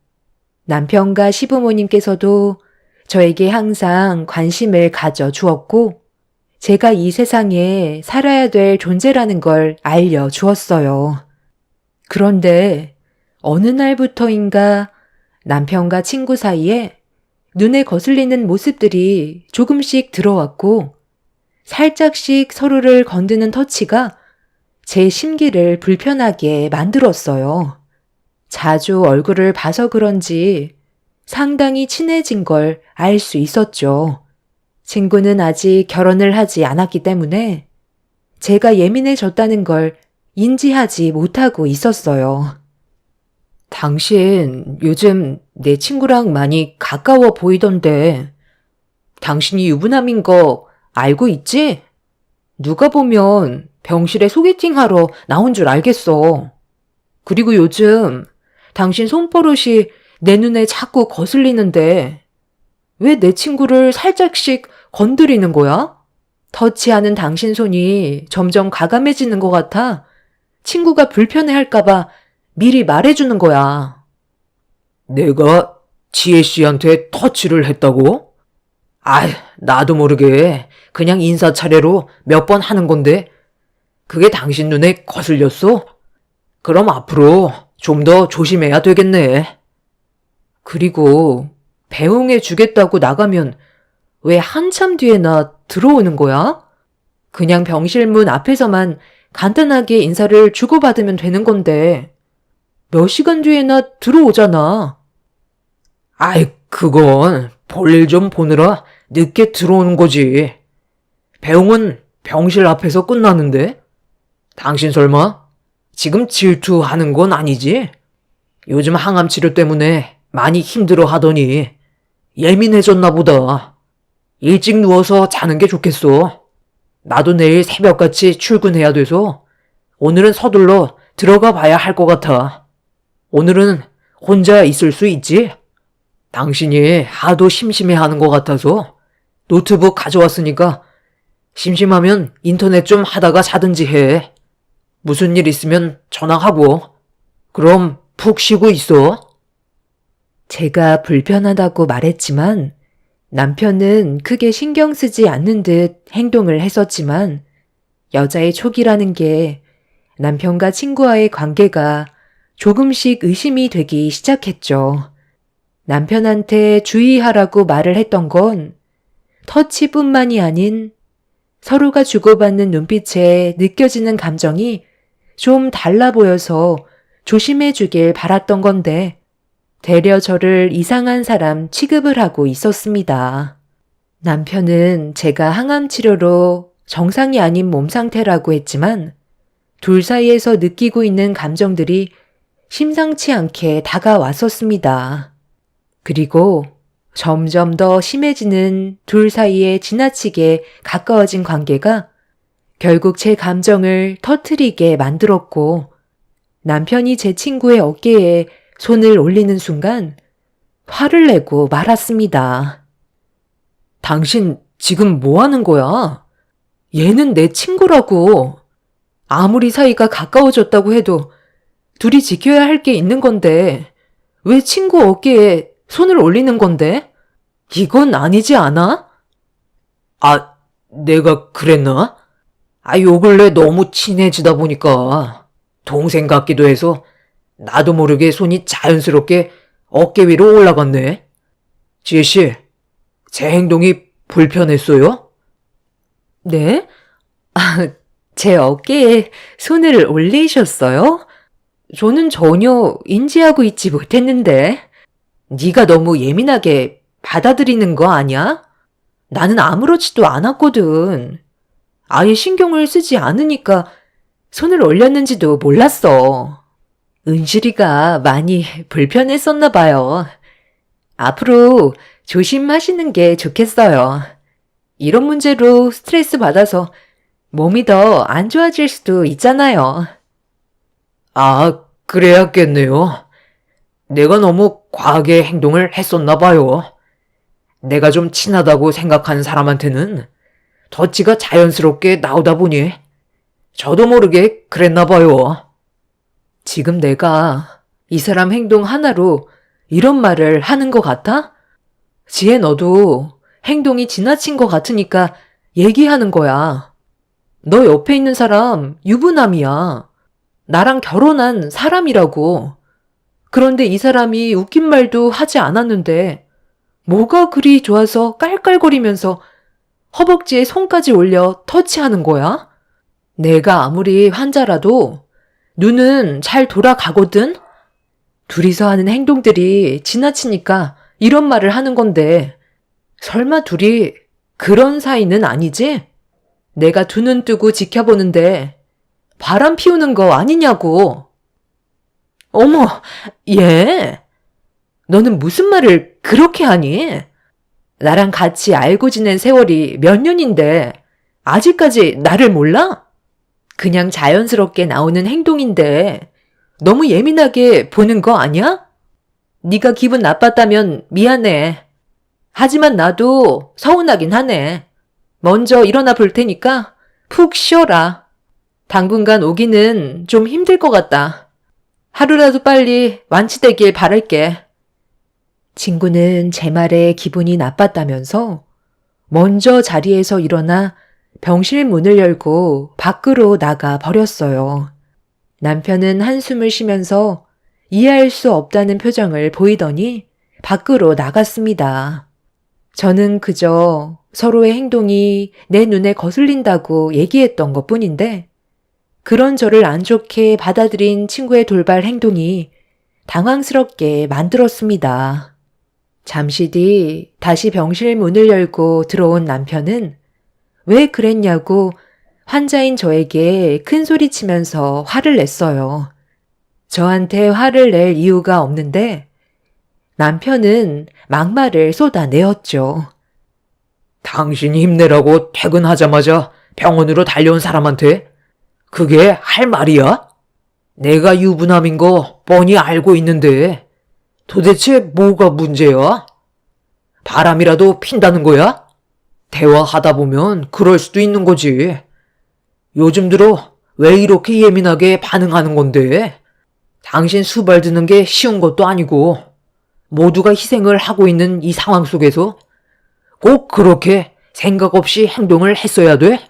남편과 시부모님께서도 저에게 항상 관심을 가져 주었고 제가 이 세상에 살아야 될 존재라는 걸 알려주었어요. 그런데 어느 날부터인가 남편과 친구 사이에 눈에 거슬리는 모습들이 조금씩 들어왔고 살짝씩 서로를 건드는 터치가 제 심기를 불편하게 만들었어요. 자주 얼굴을 봐서 그런지 상당히 친해진 걸 알 수 있었죠. 친구는 아직 결혼을 하지 않았기 때문에 제가 예민해졌다는 걸 인지하지 못하고 있었어요. 당신 요즘 내 친구랑 많이 가까워 보이던데 당신이 유부남인 거 알고 있지? 누가 보면 병실에 소개팅하러 나온 줄 알겠어. 그리고 요즘 당신 손버릇이 내 눈에 자꾸 거슬리는데 왜 내 친구를 살짝씩 건드리는 거야? 터치하는 당신 손이 점점 가감해지는 것 같아 친구가 불편해할까봐 미리 말해주는 거야. 내가 지혜 씨한테 터치를 했다고? 나도 모르게 그냥 인사 차례로 몇 번 하는 건데 그게 당신 눈에 거슬렸어? 그럼 앞으로 좀 더 조심해야 되겠네. 그리고 배웅해 주겠다고 나가면 왜 한참 뒤에나 들어오는 거야? 그냥 병실 문 앞에서만 간단하게 인사를 주고받으면 되는 건데 몇 시간 뒤에나 들어오잖아. 그건 볼일 좀 보느라 늦게 들어오는 거지. 배웅은 병실 앞에서 끝나는데? 당신 설마 지금 질투하는 건 아니지? 요즘 항암 치료 때문에 많이 힘들어 하더니 예민해졌나 보다. 일찍 누워서 자는 게 좋겠어. 나도 내일 새벽같이 출근해야 돼서 오늘은 서둘러 들어가 봐야 할 것 같아. 오늘은 혼자 있을 수 있지? 당신이 하도 심심해하는 것 같아서 노트북 가져왔으니까 심심하면 인터넷 좀 하다가 자든지 해. 무슨 일 있으면 전화하고. 그럼 푹 쉬고 있어. 제가 불편하다고 말했지만 남편은 크게 신경 쓰지 않는 듯 행동을 했었지만 여자의 촉이라는 게 남편과 친구와의 관계가 조금씩 의심이 되기 시작했죠. 남편한테 주의하라고 말을 했던 건 터치뿐만이 아닌 서로가 주고받는 눈빛에 느껴지는 감정이 좀 달라 보여서 조심해 주길 바랐던 건데 되려 저를 이상한 사람 취급을 하고 있었습니다. 남편은 제가 항암 치료로 정상이 아닌 몸 상태라고 했지만 둘 사이에서 느끼고 있는 감정들이 심상치 않게 다가왔었습니다. 그리고 점점 더 심해지는 둘 사이에 지나치게 가까워진 관계가 결국 제 감정을 터트리게 만들었고 남편이 제 친구의 어깨에 손을 올리는 순간 화를 내고 말았습니다. 당신 지금 뭐 하는 거야? 얘는 내 친구라고. 아무리 사이가 가까워졌다고 해도 둘이 지켜야 할 게 있는 건데 왜 친구 어깨에 손을 올리는 건데? 이건 아니지 않아? 내가 그랬나? 요 근래 너무 친해지다 보니까 동생 같기도 해서 나도 모르게 손이 자연스럽게 어깨 위로 올라갔네. 지혜 씨, 제 행동이 불편했어요? 네? 제 어깨에 손을 올리셨어요? 저는 전혀 인지하고 있지 못했는데. 네가 너무 예민하게 받아들이는 거 아니야? 나는 아무렇지도 않았거든. 아예 신경을 쓰지 않으니까 손을 올렸는지도 몰랐어. 은실이가 많이 불편했었나 봐요. 앞으로 조심하시는 게 좋겠어요. 이런 문제로 스트레스 받아서 몸이 더 안 좋아질 수도 있잖아요. 그래야겠네요. 내가 너무 과하게 행동을 했었나 봐요. 내가 좀 친하다고 생각하는 사람한테는 터치가 자연스럽게 나오다 보니 저도 모르게 그랬나 봐요. 지금 내가 이 사람 행동 하나로 이런 말을 하는 것 같아? 지혜 너도 행동이 지나친 것 같으니까 얘기하는 거야. 너 옆에 있는 사람 유부남이야. 나랑 결혼한 사람이라고. 그런데 이 사람이 웃긴 말도 하지 않았는데 뭐가 그리 좋아서 깔깔거리면서 허벅지에 손까지 올려 터치하는 거야? 내가 아무리 환자라도 눈은 잘 돌아가거든? 둘이서 하는 행동들이 지나치니까 이런 말을 하는 건데 설마 둘이 그런 사이는 아니지? 내가 두 눈 뜨고 지켜보는데 바람 피우는 거 아니냐고. 어머, 얘. 너는 무슨 말을 그렇게 하니? 나랑 같이 알고 지낸 세월이 몇 년인데 아직까지 나를 몰라? 그냥 자연스럽게 나오는 행동인데 너무 예민하게 보는 거 아니야? 네가 기분 나빴다면 미안해. 하지만 나도 서운하긴 하네. 먼저 일어나 볼 테니까 푹 쉬어라. 당분간 오기는 좀 힘들 것 같다. 하루라도 빨리 완치되길 바랄게. 친구는 제 말에 기분이 나빴다면서 먼저 자리에서 일어나 병실 문을 열고 밖으로 나가 버렸어요. 남편은 한숨을 쉬면서 이해할 수 없다는 표정을 보이더니 밖으로 나갔습니다. 저는 그저 서로의 행동이 내 눈에 거슬린다고 얘기했던 것 뿐인데 그런 저를 안 좋게 받아들인 친구의 돌발 행동이 당황스럽게 만들었습니다. 잠시 뒤 다시 병실 문을 열고 들어온 남편은 왜 그랬냐고 환자인 저에게 큰 소리 치면서 화를 냈어요. 저한테 화를 낼 이유가 없는데 남편은 막말을 쏟아내었죠. 당신이 힘내라고 퇴근하자마자 병원으로 달려온 사람한테 그게 할 말이야? 내가 유부남인 거 뻔히 알고 있는데 도대체 뭐가 문제야? 바람이라도 핀다는 거야? 대화하다 보면 그럴 수도 있는 거지. 요즘 들어 왜 이렇게 예민하게 반응하는 건데? 당신 수발 드는 게 쉬운 것도 아니고 모두가 희생을 하고 있는 이 상황 속에서 꼭 그렇게 생각 없이 행동을 했어야 돼?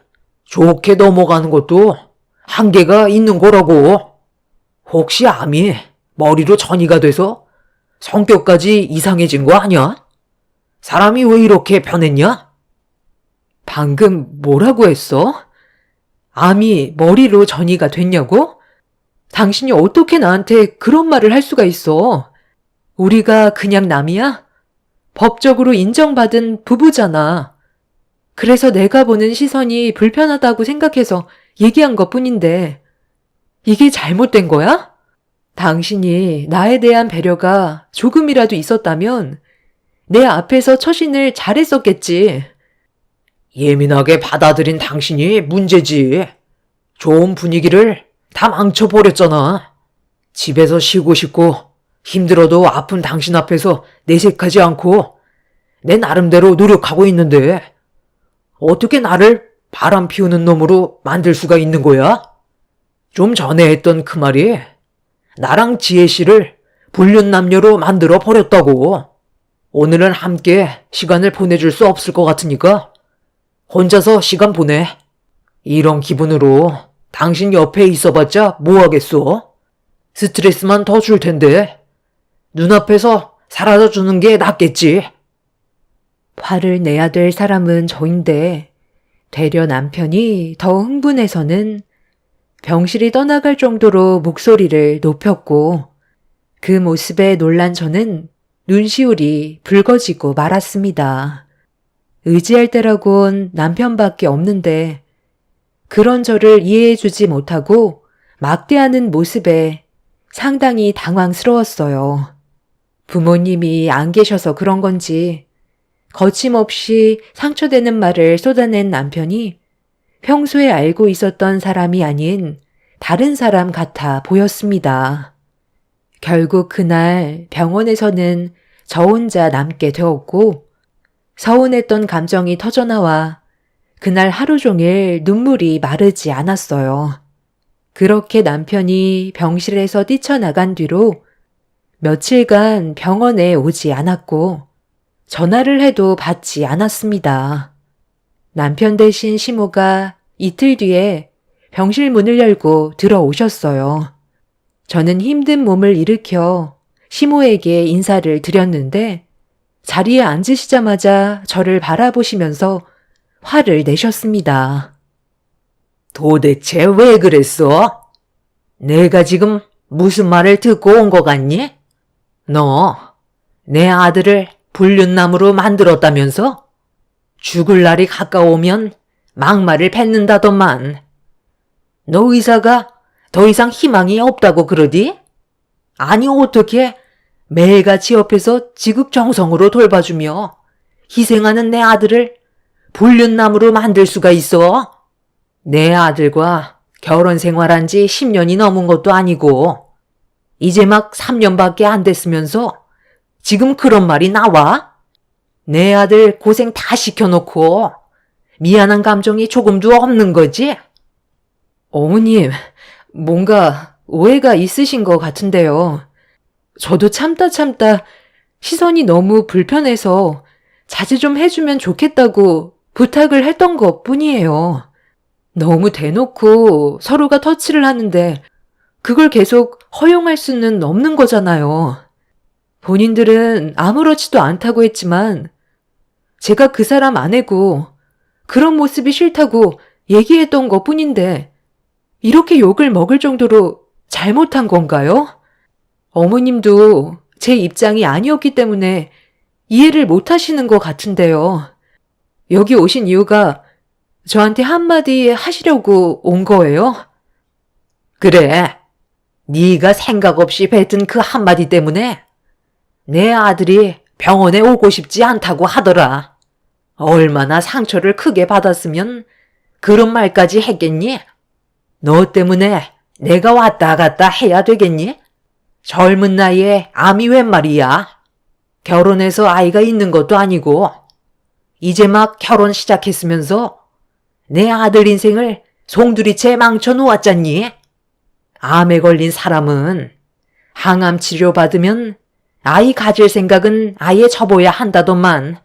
좋게 넘어가는 것도 한계가 있는 거라고. 혹시 암이 머리로 전이가 돼서 성격까지 이상해진 거 아니야? 사람이 왜 이렇게 변했냐? 방금 뭐라고 했어? 암이 머리로 전이가 됐냐고? 당신이 어떻게 나한테 그런 말을 할 수가 있어? 우리가 그냥 남이야? 법적으로 인정받은 부부잖아. 그래서 내가 보는 시선이 불편하다고 생각해서 얘기한 것 뿐인데 이게 잘못된 거야? 당신이 나에 대한 배려가 조금이라도 있었다면 내 앞에서 처신을 잘했었겠지. 예민하게 받아들인 당신이 문제지. 좋은 분위기를 다 망쳐버렸잖아. 집에서 쉬고 싶고 힘들어도 아픈 당신 앞에서 내색하지 않고 내 나름대로 노력하고 있는데 어떻게 나를 바람 피우는 놈으로 만들 수가 있는 거야? 좀 전에 했던 그 말이 나랑 지혜 씨를 불륜남녀로 만들어 버렸다고. 오늘은 함께 시간을 보내줄 수 없을 것 같으니까 혼자서 시간 보내. 이런 기분으로 당신 옆에 있어봤자 뭐하겠어? 스트레스만 더 줄 텐데 눈앞에서 사라져주는 게 낫겠지. 화를 내야 될 사람은 저인데 되려 남편이 더 흥분해서는 병실이 떠나갈 정도로 목소리를 높였고 그 모습에 놀란 저는 눈시울이 붉어지고 말았습니다. 의지할 때라곤 남편밖에 없는데 그런 저를 이해해주지 못하고 막대하는 모습에 상당히 당황스러웠어요. 부모님이 안 계셔서 그런 건지 거침없이 상처되는 말을 쏟아낸 남편이 평소에 알고 있었던 사람이 아닌 다른 사람 같아 보였습니다. 결국 그날 병원에서는 저 혼자 남게 되었고 서운했던 감정이 터져나와 그날 하루 종일 눈물이 마르지 않았어요. 그렇게 남편이 병실에서 뛰쳐나간 뒤로 며칠간 병원에 오지 않았고 전화를 해도 받지 않았습니다. 남편 대신 시모가 이틀 뒤에 병실 문을 열고 들어오셨어요. 저는 힘든 몸을 일으켜 시모에게 인사를 드렸는데 자리에 앉으시자마자 저를 바라보시면서 화를 내셨습니다. 도대체 왜 그랬어? 내가 지금 무슨 말을 듣고 온 것 같니? 너, 내 아들을 불륜남으로 만들었다면서? 죽을 날이 가까우면 막말을 뱉는다더만. 너 의사가 더 이상 희망이 없다고 그러디? 아니 어떻게 매일같이 옆에서 지극정성으로 돌봐주며 희생하는 내 아들을 불륜남으로 만들 수가 있어? 내 아들과 결혼 생활한 지 10년이 넘은 것도 아니고 이제 막 3년밖에 안 됐으면서 지금 그런 말이 나와? 내 아들 고생 다 시켜놓고 미안한 감정이 조금도 없는 거지? 어머님, 뭔가 오해가 있으신 것 같은데요. 저도 참다 시선이 너무 불편해서 자제 좀 해주면 좋겠다고 부탁을 했던 것 뿐이에요. 너무 대놓고 서로가 터치를 하는데 그걸 계속 허용할 수는 없는 거잖아요. 본인들은 아무렇지도 않다고 했지만 제가 그 사람 아내고 그런 모습이 싫다고 얘기했던 것 뿐인데 이렇게 욕을 먹을 정도로 잘못한 건가요? 어머님도 제 입장이 아니었기 때문에 이해를 못 하시는 것 같은데요. 여기 오신 이유가 저한테 한마디 하시려고 온 거예요? 그래, 네가 생각 없이 뱉은 그 한마디 때문에 내 아들이 병원에 오고 싶지 않다고 하더라. 얼마나 상처를 크게 받았으면 그런 말까지 했겠니? 너 때문에 내가 왔다 갔다 해야 되겠니? 젊은 나이에 암이 웬 말이야. 결혼해서 아이가 있는 것도 아니고 이제 막 결혼 시작했으면서 내 아들 인생을 송두리째 망쳐놓았잖니? 암에 걸린 사람은 항암 치료 받으면 아이 가질 생각은 아예 접어야 한다더만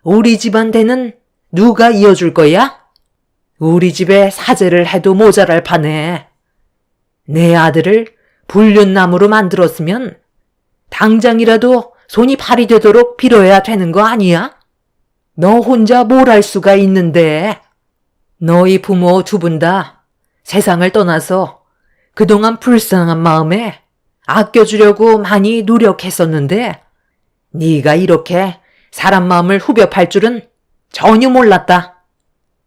우리 집안대는 누가 이어줄 거야? 우리 집에 사제를 해도 모자랄 판에 내 아들을 불륜남으로 만들었으면 당장이라도 손이 발이 되도록 빌어야 되는 거 아니야? 너 혼자 뭘 할 수가 있는데 너희 부모 두 분 다 세상을 떠나서 그동안 불쌍한 마음에 아껴주려고 많이 노력했었는데 네가 이렇게 사람 마음을 후벼 팔 줄은 전혀 몰랐다.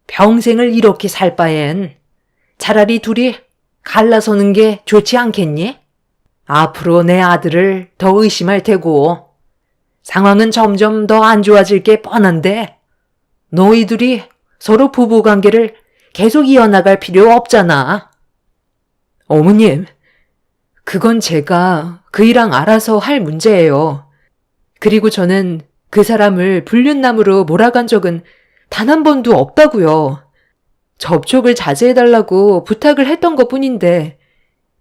평생을 이렇게 살 바엔 차라리 둘이 갈라서는 게 좋지 않겠니? 앞으로 내 아들을 더 의심할 테고 상황은 점점 더 안 좋아질 게 뻔한데 너희 둘이 서로 부부관계를 계속 이어나갈 필요 없잖아. 어머님, 그건 제가 그이랑 알아서 할 문제예요. 그리고 저는 그 사람을 불륜남으로 몰아간 적은 단 한 번도 없다고요. 접촉을 자제해달라고 부탁을 했던 것 뿐인데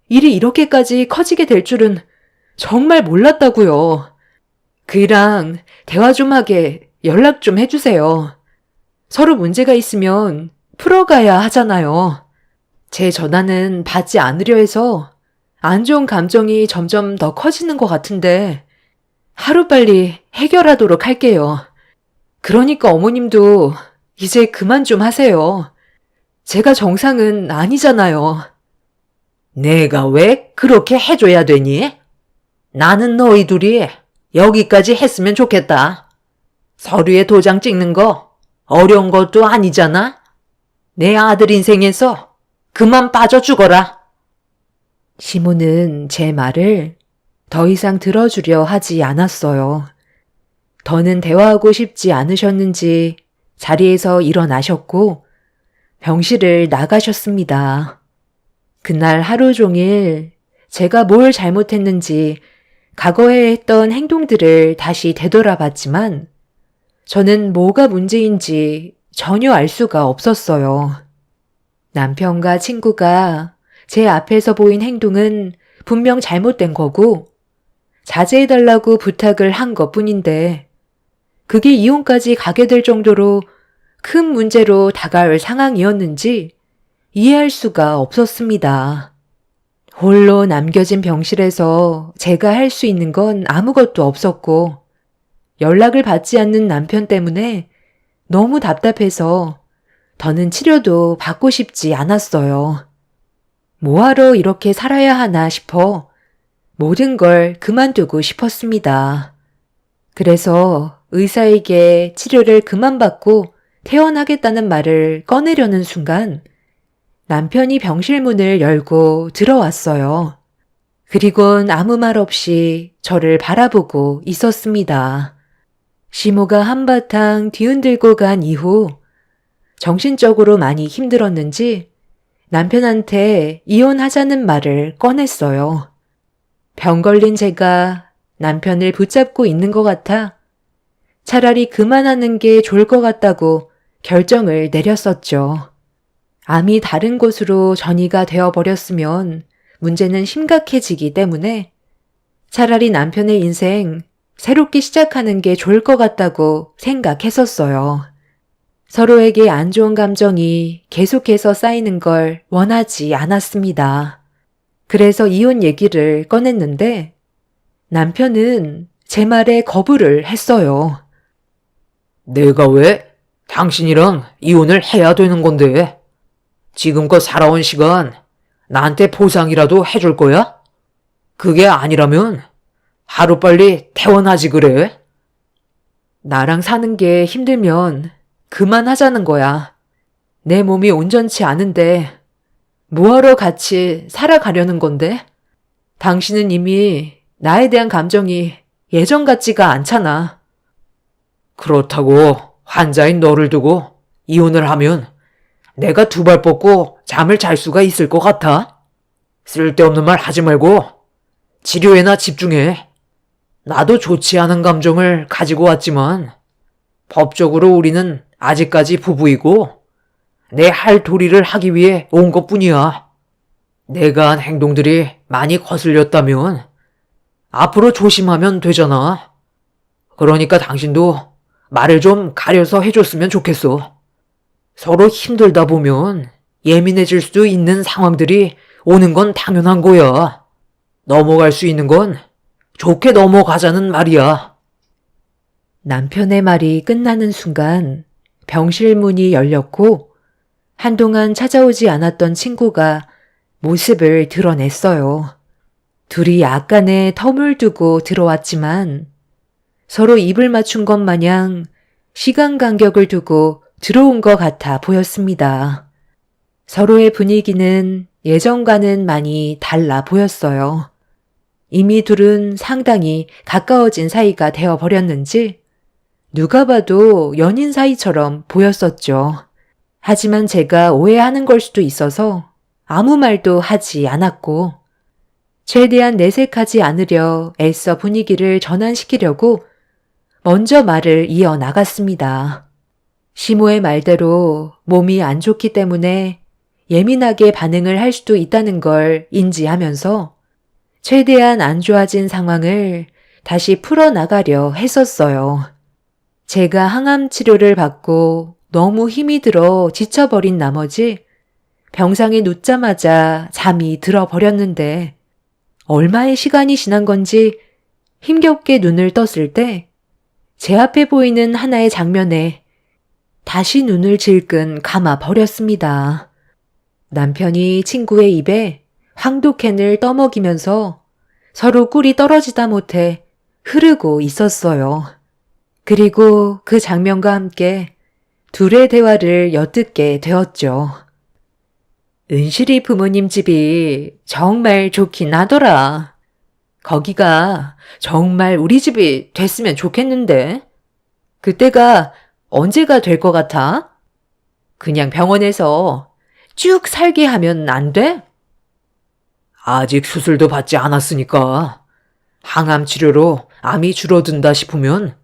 일이 이렇게까지 커지게 될 줄은 정말 몰랐다고요. 그이랑 대화 좀 하게 연락 좀 해주세요. 서로 문제가 있으면 풀어가야 하잖아요. 제 전화는 받지 않으려 해서 안 좋은 감정이 점점 더 커지는 것 같은데 하루빨리 해결하도록 할게요. 그러니까 어머님도 이제 그만 좀 하세요. 제가 정상은 아니잖아요. 내가 왜 그렇게 해줘야 되니? 나는 너희 둘이 여기까지 했으면 좋겠다. 서류에 도장 찍는 거 어려운 것도 아니잖아? 내 아들 인생에서 그만 빠져 죽어라. 시모는 제 말을 더 이상 들어주려 하지 않았어요. 더는 대화하고 싶지 않으셨는지 자리에서 일어나셨고 병실을 나가셨습니다. 그날 하루 종일 제가 뭘 잘못했는지 과거에 했던 행동들을 다시 되돌아봤지만 저는 뭐가 문제인지 전혀 알 수가 없었어요. 남편과 친구가 제 앞에서 보인 행동은 분명 잘못된 거고 자제해달라고 부탁을 한 것뿐인데 그게 이혼까지 가게 될 정도로 큰 문제로 다가올 상황이었는지 이해할 수가 없었습니다. 홀로 남겨진 병실에서 제가 할 수 있는 건 아무것도 없었고, 연락을 받지 않는 남편 때문에 너무 답답해서 더는 치료도 받고 싶지 않았어요. 뭐하러 이렇게 살아야 하나 싶어 모든 걸 그만두고 싶었습니다. 그래서 의사에게 치료를 그만받고 퇴원하겠다는 말을 꺼내려는 순간 남편이 병실 문을 열고 들어왔어요. 그리곤 아무 말 없이 저를 바라보고 있었습니다. 시모가 한바탕 뒤흔들고 간 이후 정신적으로 많이 힘들었는지 남편한테 이혼하자는 말을 꺼냈어요. 병 걸린 제가 남편을 붙잡고 있는 것 같아 차라리 그만하는 게 좋을 것 같다고 결정을 내렸었죠. 암이 다른 곳으로 전이가 되어버렸으면 문제는 심각해지기 때문에 차라리 남편의 인생 새롭게 시작하는 게 좋을 것 같다고 생각했었어요. 서로에게 안 좋은 감정이 계속해서 쌓이는 걸 원하지 않았습니다. 그래서 이혼 얘기를 꺼냈는데 남편은 제 말에 거부를 했어요. 내가 왜 당신이랑 이혼을 해야 되는 건데? 지금껏 살아온 시간 나한테 보상이라도 해줄 거야? 그게 아니라면 하루빨리 퇴원하지 그래? 나랑 사는 게 힘들면 그만하자는 거야. 내 몸이 온전치 않은데 뭐하러 같이 살아가려는 건데? 당신은 이미 나에 대한 감정이 예전 같지가 않잖아. 그렇다고 환자인 너를 두고 이혼을 하면 내가 두 발 뻗고 잠을 잘 수가 있을 것 같아? 쓸데없는 말 하지 말고 치료에나 집중해. 나도 좋지 않은 감정을 가지고 왔지만 법적으로 우리는 아직까지 부부이고 내 할 도리를 하기 위해 온 것뿐이야. 내가 한 행동들이 많이 거슬렸다면 앞으로 조심하면 되잖아. 그러니까 당신도 말을 좀 가려서 해줬으면 좋겠어. 서로 힘들다 보면 예민해질 수도 있는 상황들이 오는 건 당연한 거야. 넘어갈 수 있는 건 좋게 넘어가자는 말이야. 남편의 말이 끝나는 순간 병실 문이 열렸고 한동안 찾아오지 않았던 친구가 모습을 드러냈어요. 둘이 약간의 텀을 두고 들어왔지만 서로 입을 맞춘 것 마냥 시간 간격을 두고 들어온 것 같아 보였습니다. 서로의 분위기는 예전과는 많이 달라 보였어요. 이미 둘은 상당히 가까워진 사이가 되어버렸는지 누가 봐도 연인 사이처럼 보였었죠. 하지만 제가 오해하는 걸 수도 있어서 아무 말도 하지 않았고 최대한 내색하지 않으려 애써 분위기를 전환시키려고 먼저 말을 이어나갔습니다. 시모의 말대로 몸이 안 좋기 때문에 예민하게 반응을 할 수도 있다는 걸 인지하면서 최대한 안 좋아진 상황을 다시 풀어나가려 했었어요. 제가 항암 치료를 받고 너무 힘이 들어 지쳐버린 나머지 병상에 눕자마자 잠이 들어버렸는데 얼마의 시간이 지난 건지 힘겹게 눈을 떴을 때 제 앞에 보이는 하나의 장면에 다시 눈을 질끈 감아 버렸습니다. 남편이 친구의 입에 황도캔을 떠먹이면서 서로 꿀이 떨어지다 못해 흐르고 있었어요. 그리고 그 장면과 함께 둘의 대화를 엿듣게 되었죠. 은실이 부모님 집이 정말 좋긴 하더라. 거기가 정말 우리 집이 됐으면 좋겠는데. 그때가 언제가 될 것 같아? 그냥 병원에서 쭉 살게 하면 안 돼? 아직 수술도 받지 않았으니까 항암 치료로 암이 줄어든다 싶으면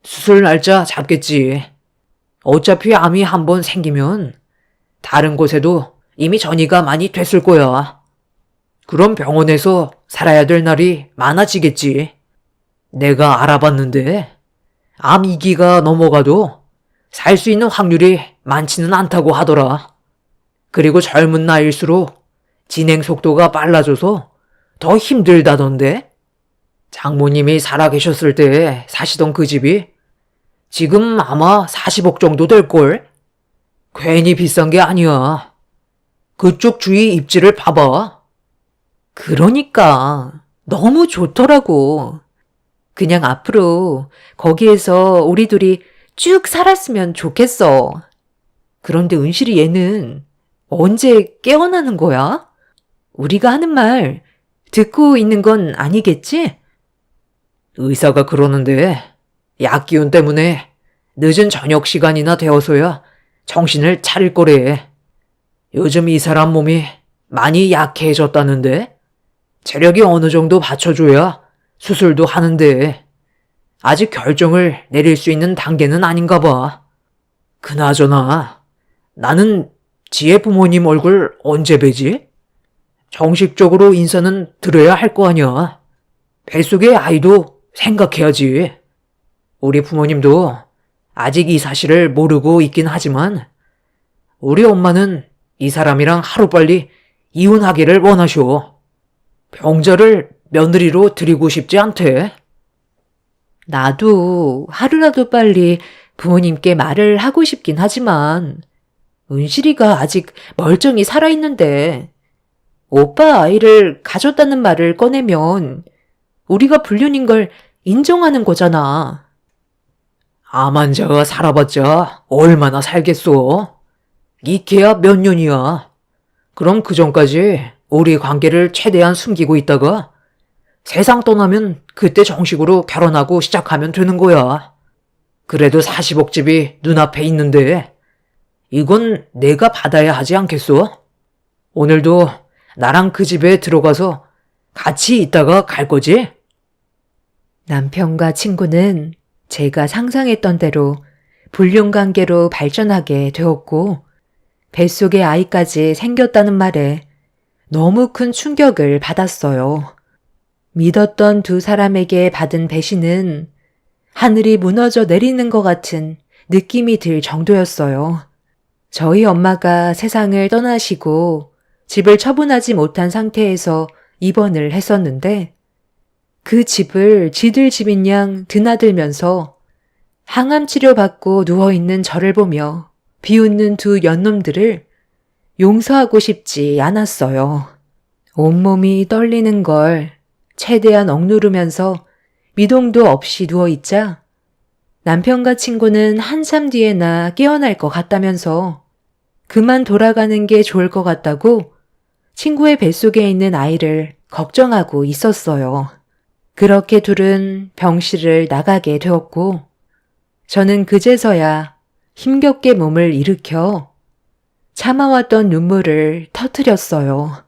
수술 날짜 잡겠지. 어차피 암이 한번 생기면 다른 곳에도 이미 전이가 많이 됐을 거야. 그럼 병원에서 살아야 될 날이 많아지겠지. 내가 알아봤는데 암 2기가 넘어가도 살 수 있는 확률이 많지는 않다고 하더라. 그리고 젊은 나이일수록 진행 속도가 빨라져서 더 힘들다던데? 장모님이 살아계셨을 때 사시던 그 집이 지금 아마 40억 정도 될걸? 괜히 비싼 게 아니야. 그쪽 주위 입지를 봐봐. 그러니까 너무 좋더라고. 그냥 앞으로 거기에서 우리 둘이 쭉 살았으면 좋겠어. 그런데 은실이 얘는 언제 깨어나는 거야? 우리가 하는 말 듣고 있는 건 아니겠지? 의사가 그러는데 약 기운 때문에 늦은 저녁 시간이나 되어서야 정신을 차릴 거래. 요즘 이 사람 몸이 많이 약해졌다는데 체력이 어느 정도 받쳐줘야 수술도 하는데 아직 결정을 내릴 수 있는 단계는 아닌가 봐. 그나저나 나는 지혜 부모님 얼굴 언제 뵈지? 정식적으로 인사는 드려야 할 거 아니야. 뱃속의 아이도 생각해야지. 우리 부모님도 아직 이 사실을 모르고 있긴 하지만 우리 엄마는 이 사람이랑 하루빨리 이혼하기를 원하쇼. 병자를 며느리로 드리고 싶지 않대. 나도 하루라도 빨리 부모님께 말을 하고 싶긴 하지만 은실이가 아직 멀쩡히 살아있는데 오빠 아이를 가졌다는 말을 꺼내면 우리가 불륜인 걸 인정하는 거잖아. 암 환자가 살아봤자 얼마나 살겠어. 이케야 몇 년이야. 그럼 그 전까지 우리 관계를 최대한 숨기고 있다가 세상 떠나면 그때 정식으로 결혼하고 시작하면 되는 거야. 그래도 40억 집이 눈앞에 있는데 이건 내가 받아야 하지 않겠어? 오늘도 나랑 그 집에 들어가서 같이 있다가 갈 거지? 남편과 친구는 제가 상상했던 대로 불륜 관계로 발전하게 되었고 뱃속에 아이까지 생겼다는 말에 너무 큰 충격을 받았어요. 믿었던 두 사람에게 받은 배신은 하늘이 무너져 내리는 것 같은 느낌이 들 정도였어요. 저희 엄마가 세상을 떠나시고 집을 처분하지 못한 상태에서 입원을 했었는데 그 집을 지들 집인 양 드나들면서 항암 치료받고 누워있는 저를 보며 비웃는 두 연놈들을 용서하고 싶지 않았어요. 온몸이 떨리는 걸 최대한 억누르면서 미동도 없이 누워있자 남편과 친구는 한참 뒤에나 깨어날 것 같다면서 그만 돌아가는 게 좋을 것 같다고 친구의 뱃속에 있는 아이를 걱정하고 있었어요. 그렇게 둘은 병실을 나가게 되었고 저는 그제서야 힘겹게 몸을 일으켜 참아왔던 눈물을 터뜨렸어요.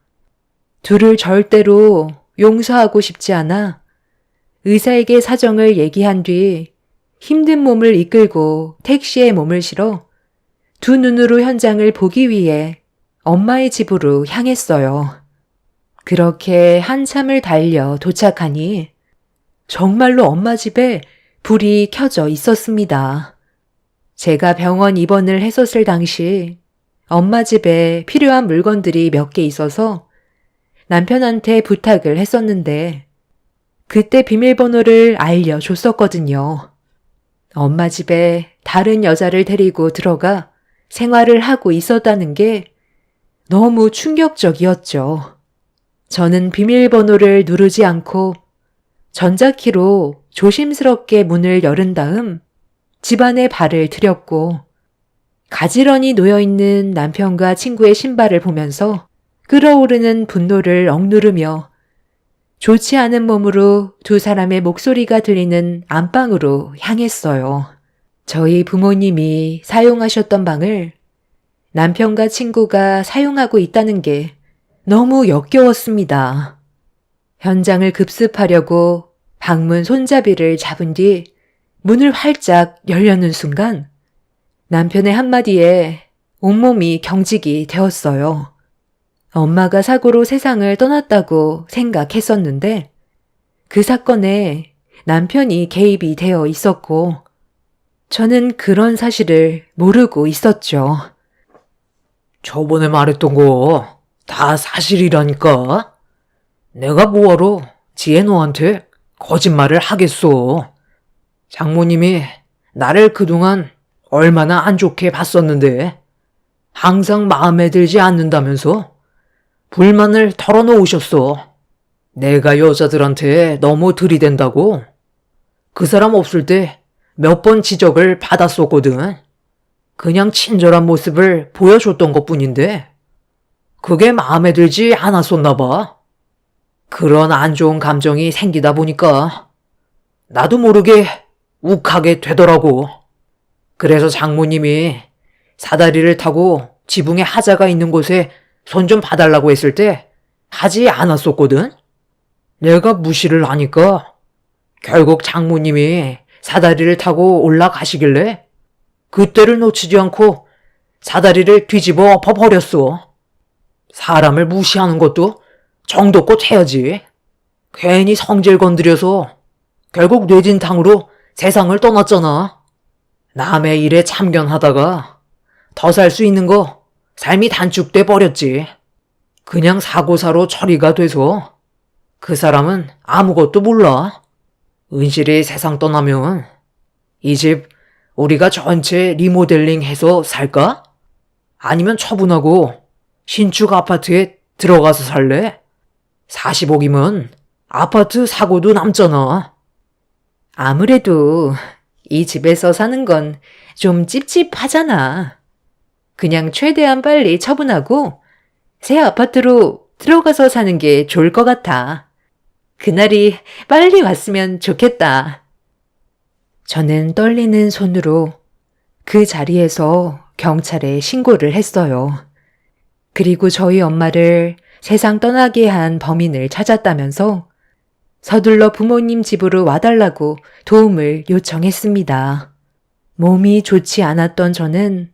둘을 절대로 용서하고 싶지 않아 의사에게 사정을 얘기한 뒤 힘든 몸을 이끌고 택시에 몸을 실어 두 눈으로 현장을 보기 위해 엄마의 집으로 향했어요. 그렇게 한참을 달려 도착하니 정말로 엄마 집에 불이 켜져 있었습니다. 제가 병원 입원을 했었을 당시 엄마 집에 필요한 물건들이 몇 개 있어서 남편한테 부탁을 했었는데 그때 비밀번호를 알려줬었거든요. 엄마 집에 다른 여자를 데리고 들어가 생활을 하고 있었다는 게 너무 충격적이었죠. 저는 비밀번호를 누르지 않고 전자키로 조심스럽게 문을 열은 다음 집안에 발을 들였고 가지런히 놓여있는 남편과 친구의 신발을 보면서 끓어오르는 분노를 억누르며 좋지 않은 몸으로 두 사람의 목소리가 들리는 안방으로 향했어요. 저희 부모님이 사용하셨던 방을 남편과 친구가 사용하고 있다는 게 너무 역겨웠습니다. 현장을 급습하려고 방문 손잡이를 잡은 뒤 문을 활짝 열려는 순간 남편의 한마디에 온몸이 경직이 되었어요. 엄마가 사고로 세상을 떠났다고 생각했었는데 그 사건에 남편이 개입이 되어 있었고 저는 그런 사실을 모르고 있었죠. 저번에 말했던 거 다 사실이라니까. 내가 뭐하러 지혜노한테 거짓말을 하겠어. 장모님이 나를 그동안 얼마나 안 좋게 봤었는데 항상 마음에 들지 않는다면서 불만을 털어놓으셨어. 내가 여자들한테 너무 들이댄다고. 그 사람 없을 때 몇 번 지적을 받았었거든. 그냥 친절한 모습을 보여줬던 것뿐인데 그게 마음에 들지 않았었나 봐. 그런 안 좋은 감정이 생기다 보니까 나도 모르게 욱하게 되더라고. 그래서 장모님이 사다리를 타고 지붕에 하자가 있는 곳에 손 좀 봐달라고 했을 때 하지 않았었거든. 내가 무시를 하니까 결국 장모님이 사다리를 타고 올라가시길래 그때를 놓치지 않고 사다리를 뒤집어 엎어버렸어. 사람을 무시하는 것도 정도껏 해야지. 괜히 성질 건드려서 결국 뇌진탕으로 세상을 떠났잖아. 남의 일에 참견하다가 더 살 수 있는 거 삶이 단축돼 버렸지. 그냥 사고사로 처리가 돼서 그 사람은 아무것도 몰라. 은실이 세상 떠나면 이 집 우리가 전체 리모델링 해서 살까? 아니면 처분하고 신축 아파트에 들어가서 살래? 40억이면 아파트 사고도 남잖아. 아무래도 이 집에서 사는 건 좀 찝찝하잖아. 그냥 최대한 빨리 처분하고 새 아파트로 들어가서 사는 게 좋을 것 같아. 그날이 빨리 왔으면 좋겠다. 저는 떨리는 손으로 그 자리에서 경찰에 신고를 했어요. 그리고 저희 엄마를 세상 떠나게 한 범인을 찾았다면서 서둘러 부모님 집으로 와달라고 도움을 요청했습니다. 몸이 좋지 않았던 저는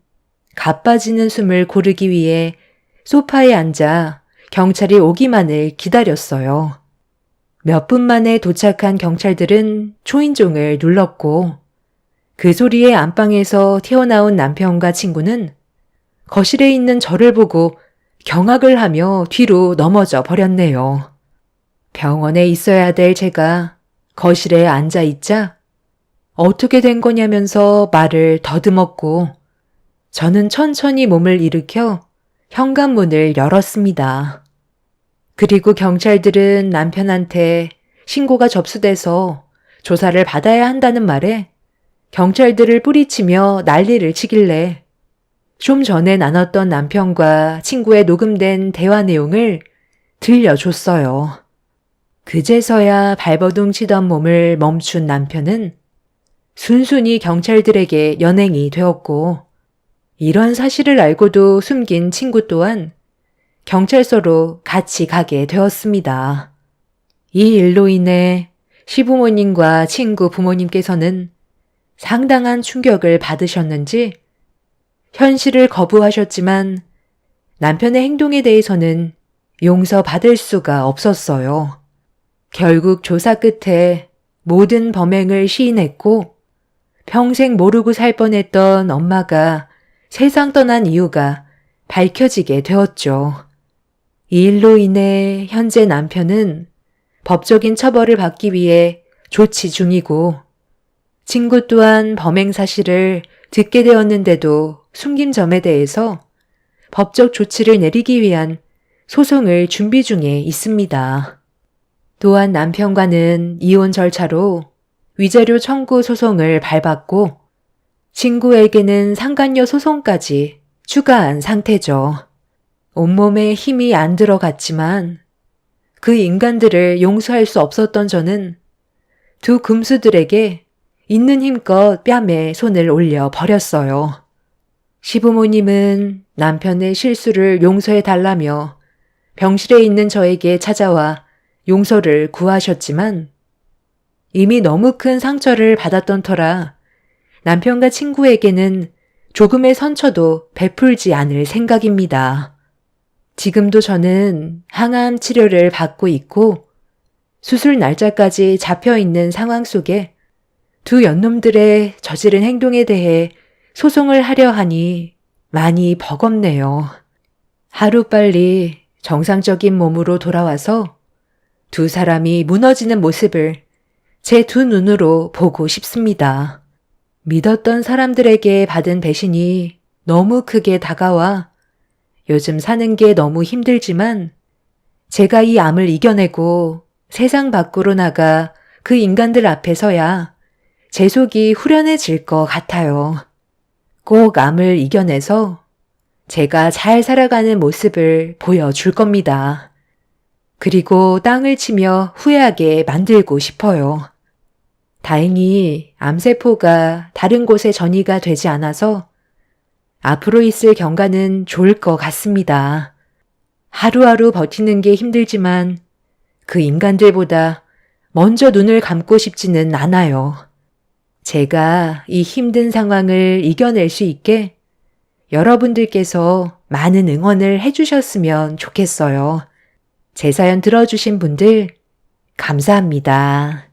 가빠지는 숨을 고르기 위해 소파에 앉아 경찰이 오기만을 기다렸어요. 몇 분 만에 도착한 경찰들은 초인종을 눌렀고 그 소리에 안방에서 튀어나온 남편과 친구는 거실에 있는 저를 보고 경악을 하며 뒤로 넘어져 버렸네요. 병원에 있어야 될 제가 거실에 앉아 있자 어떻게 된 거냐면서 말을 더듬었고 저는 천천히 몸을 일으켜 현관문을 열었습니다. 그리고 경찰들은 남편한테 신고가 접수돼서 조사를 받아야 한다는 말에 경찰들을 뿌리치며 난리를 치길래 좀 전에 나눴던 남편과 친구의 녹음된 대화 내용을 들려줬어요. 그제서야 발버둥 치던 몸을 멈춘 남편은 순순히 경찰들에게 연행이 되었고 이런 사실을 알고도 숨긴 친구 또한 경찰서로 같이 가게 되었습니다. 이 일로 인해 시부모님과 친구 부모님께서는 상당한 충격을 받으셨는지 현실을 거부하셨지만 남편의 행동에 대해서는 용서받을 수가 없었어요. 결국 조사 끝에 모든 범행을 시인했고 평생 모르고 살 뻔했던 엄마가 세상 떠난 이유가 밝혀지게 되었죠. 이 일로 인해 현재 남편은 법적인 처벌을 받기 위해 조치 중이고 친구 또한 범행 사실을 듣게 되었는데도 숨긴 점에 대해서 법적 조치를 내리기 위한 소송을 준비 중에 있습니다. 또한 남편과는 이혼 절차로 위자료 청구 소송을 밟았고 친구에게는 상간녀 소송까지 추가한 상태죠. 온몸에 힘이 안 들어갔지만 그 인간들을 용서할 수 없었던 저는 두 금수들에게 있는 힘껏 뺨에 손을 올려 버렸어요. 시부모님은 남편의 실수를 용서해 달라며 병실에 있는 저에게 찾아와 용서를 구하셨지만 이미 너무 큰 상처를 받았던 터라 남편과 친구에게는 조금의 선처도 베풀지 않을 생각입니다. 지금도 저는 항암 치료를 받고 있고 수술 날짜까지 잡혀 있는 상황 속에 두 연놈들의 저지른 행동에 대해 소송을 하려 하니 많이 버겁네요. 하루빨리 정상적인 몸으로 돌아와서 두 사람이 무너지는 모습을 제 두 눈으로 보고 싶습니다. 믿었던 사람들에게 받은 배신이 너무 크게 다가와 요즘 사는 게 너무 힘들지만 제가 이 암을 이겨내고 세상 밖으로 나가 그 인간들 앞에 서야 제 속이 후련해질 것 같아요. 꼭 암을 이겨내서 제가 잘 살아가는 모습을 보여줄 겁니다. 그리고 땅을 치며 후회하게 만들고 싶어요. 다행히 암세포가 다른 곳에 전이가 되지 않아서 앞으로 있을 경과는 좋을 것 같습니다. 하루하루 버티는 게 힘들지만 그 인간들보다 먼저 눈을 감고 싶지는 않아요. 제가 이 힘든 상황을 이겨낼 수 있게 여러분들께서 많은 응원을 해주셨으면 좋겠어요. 제 사연 들어주신 분들 감사합니다.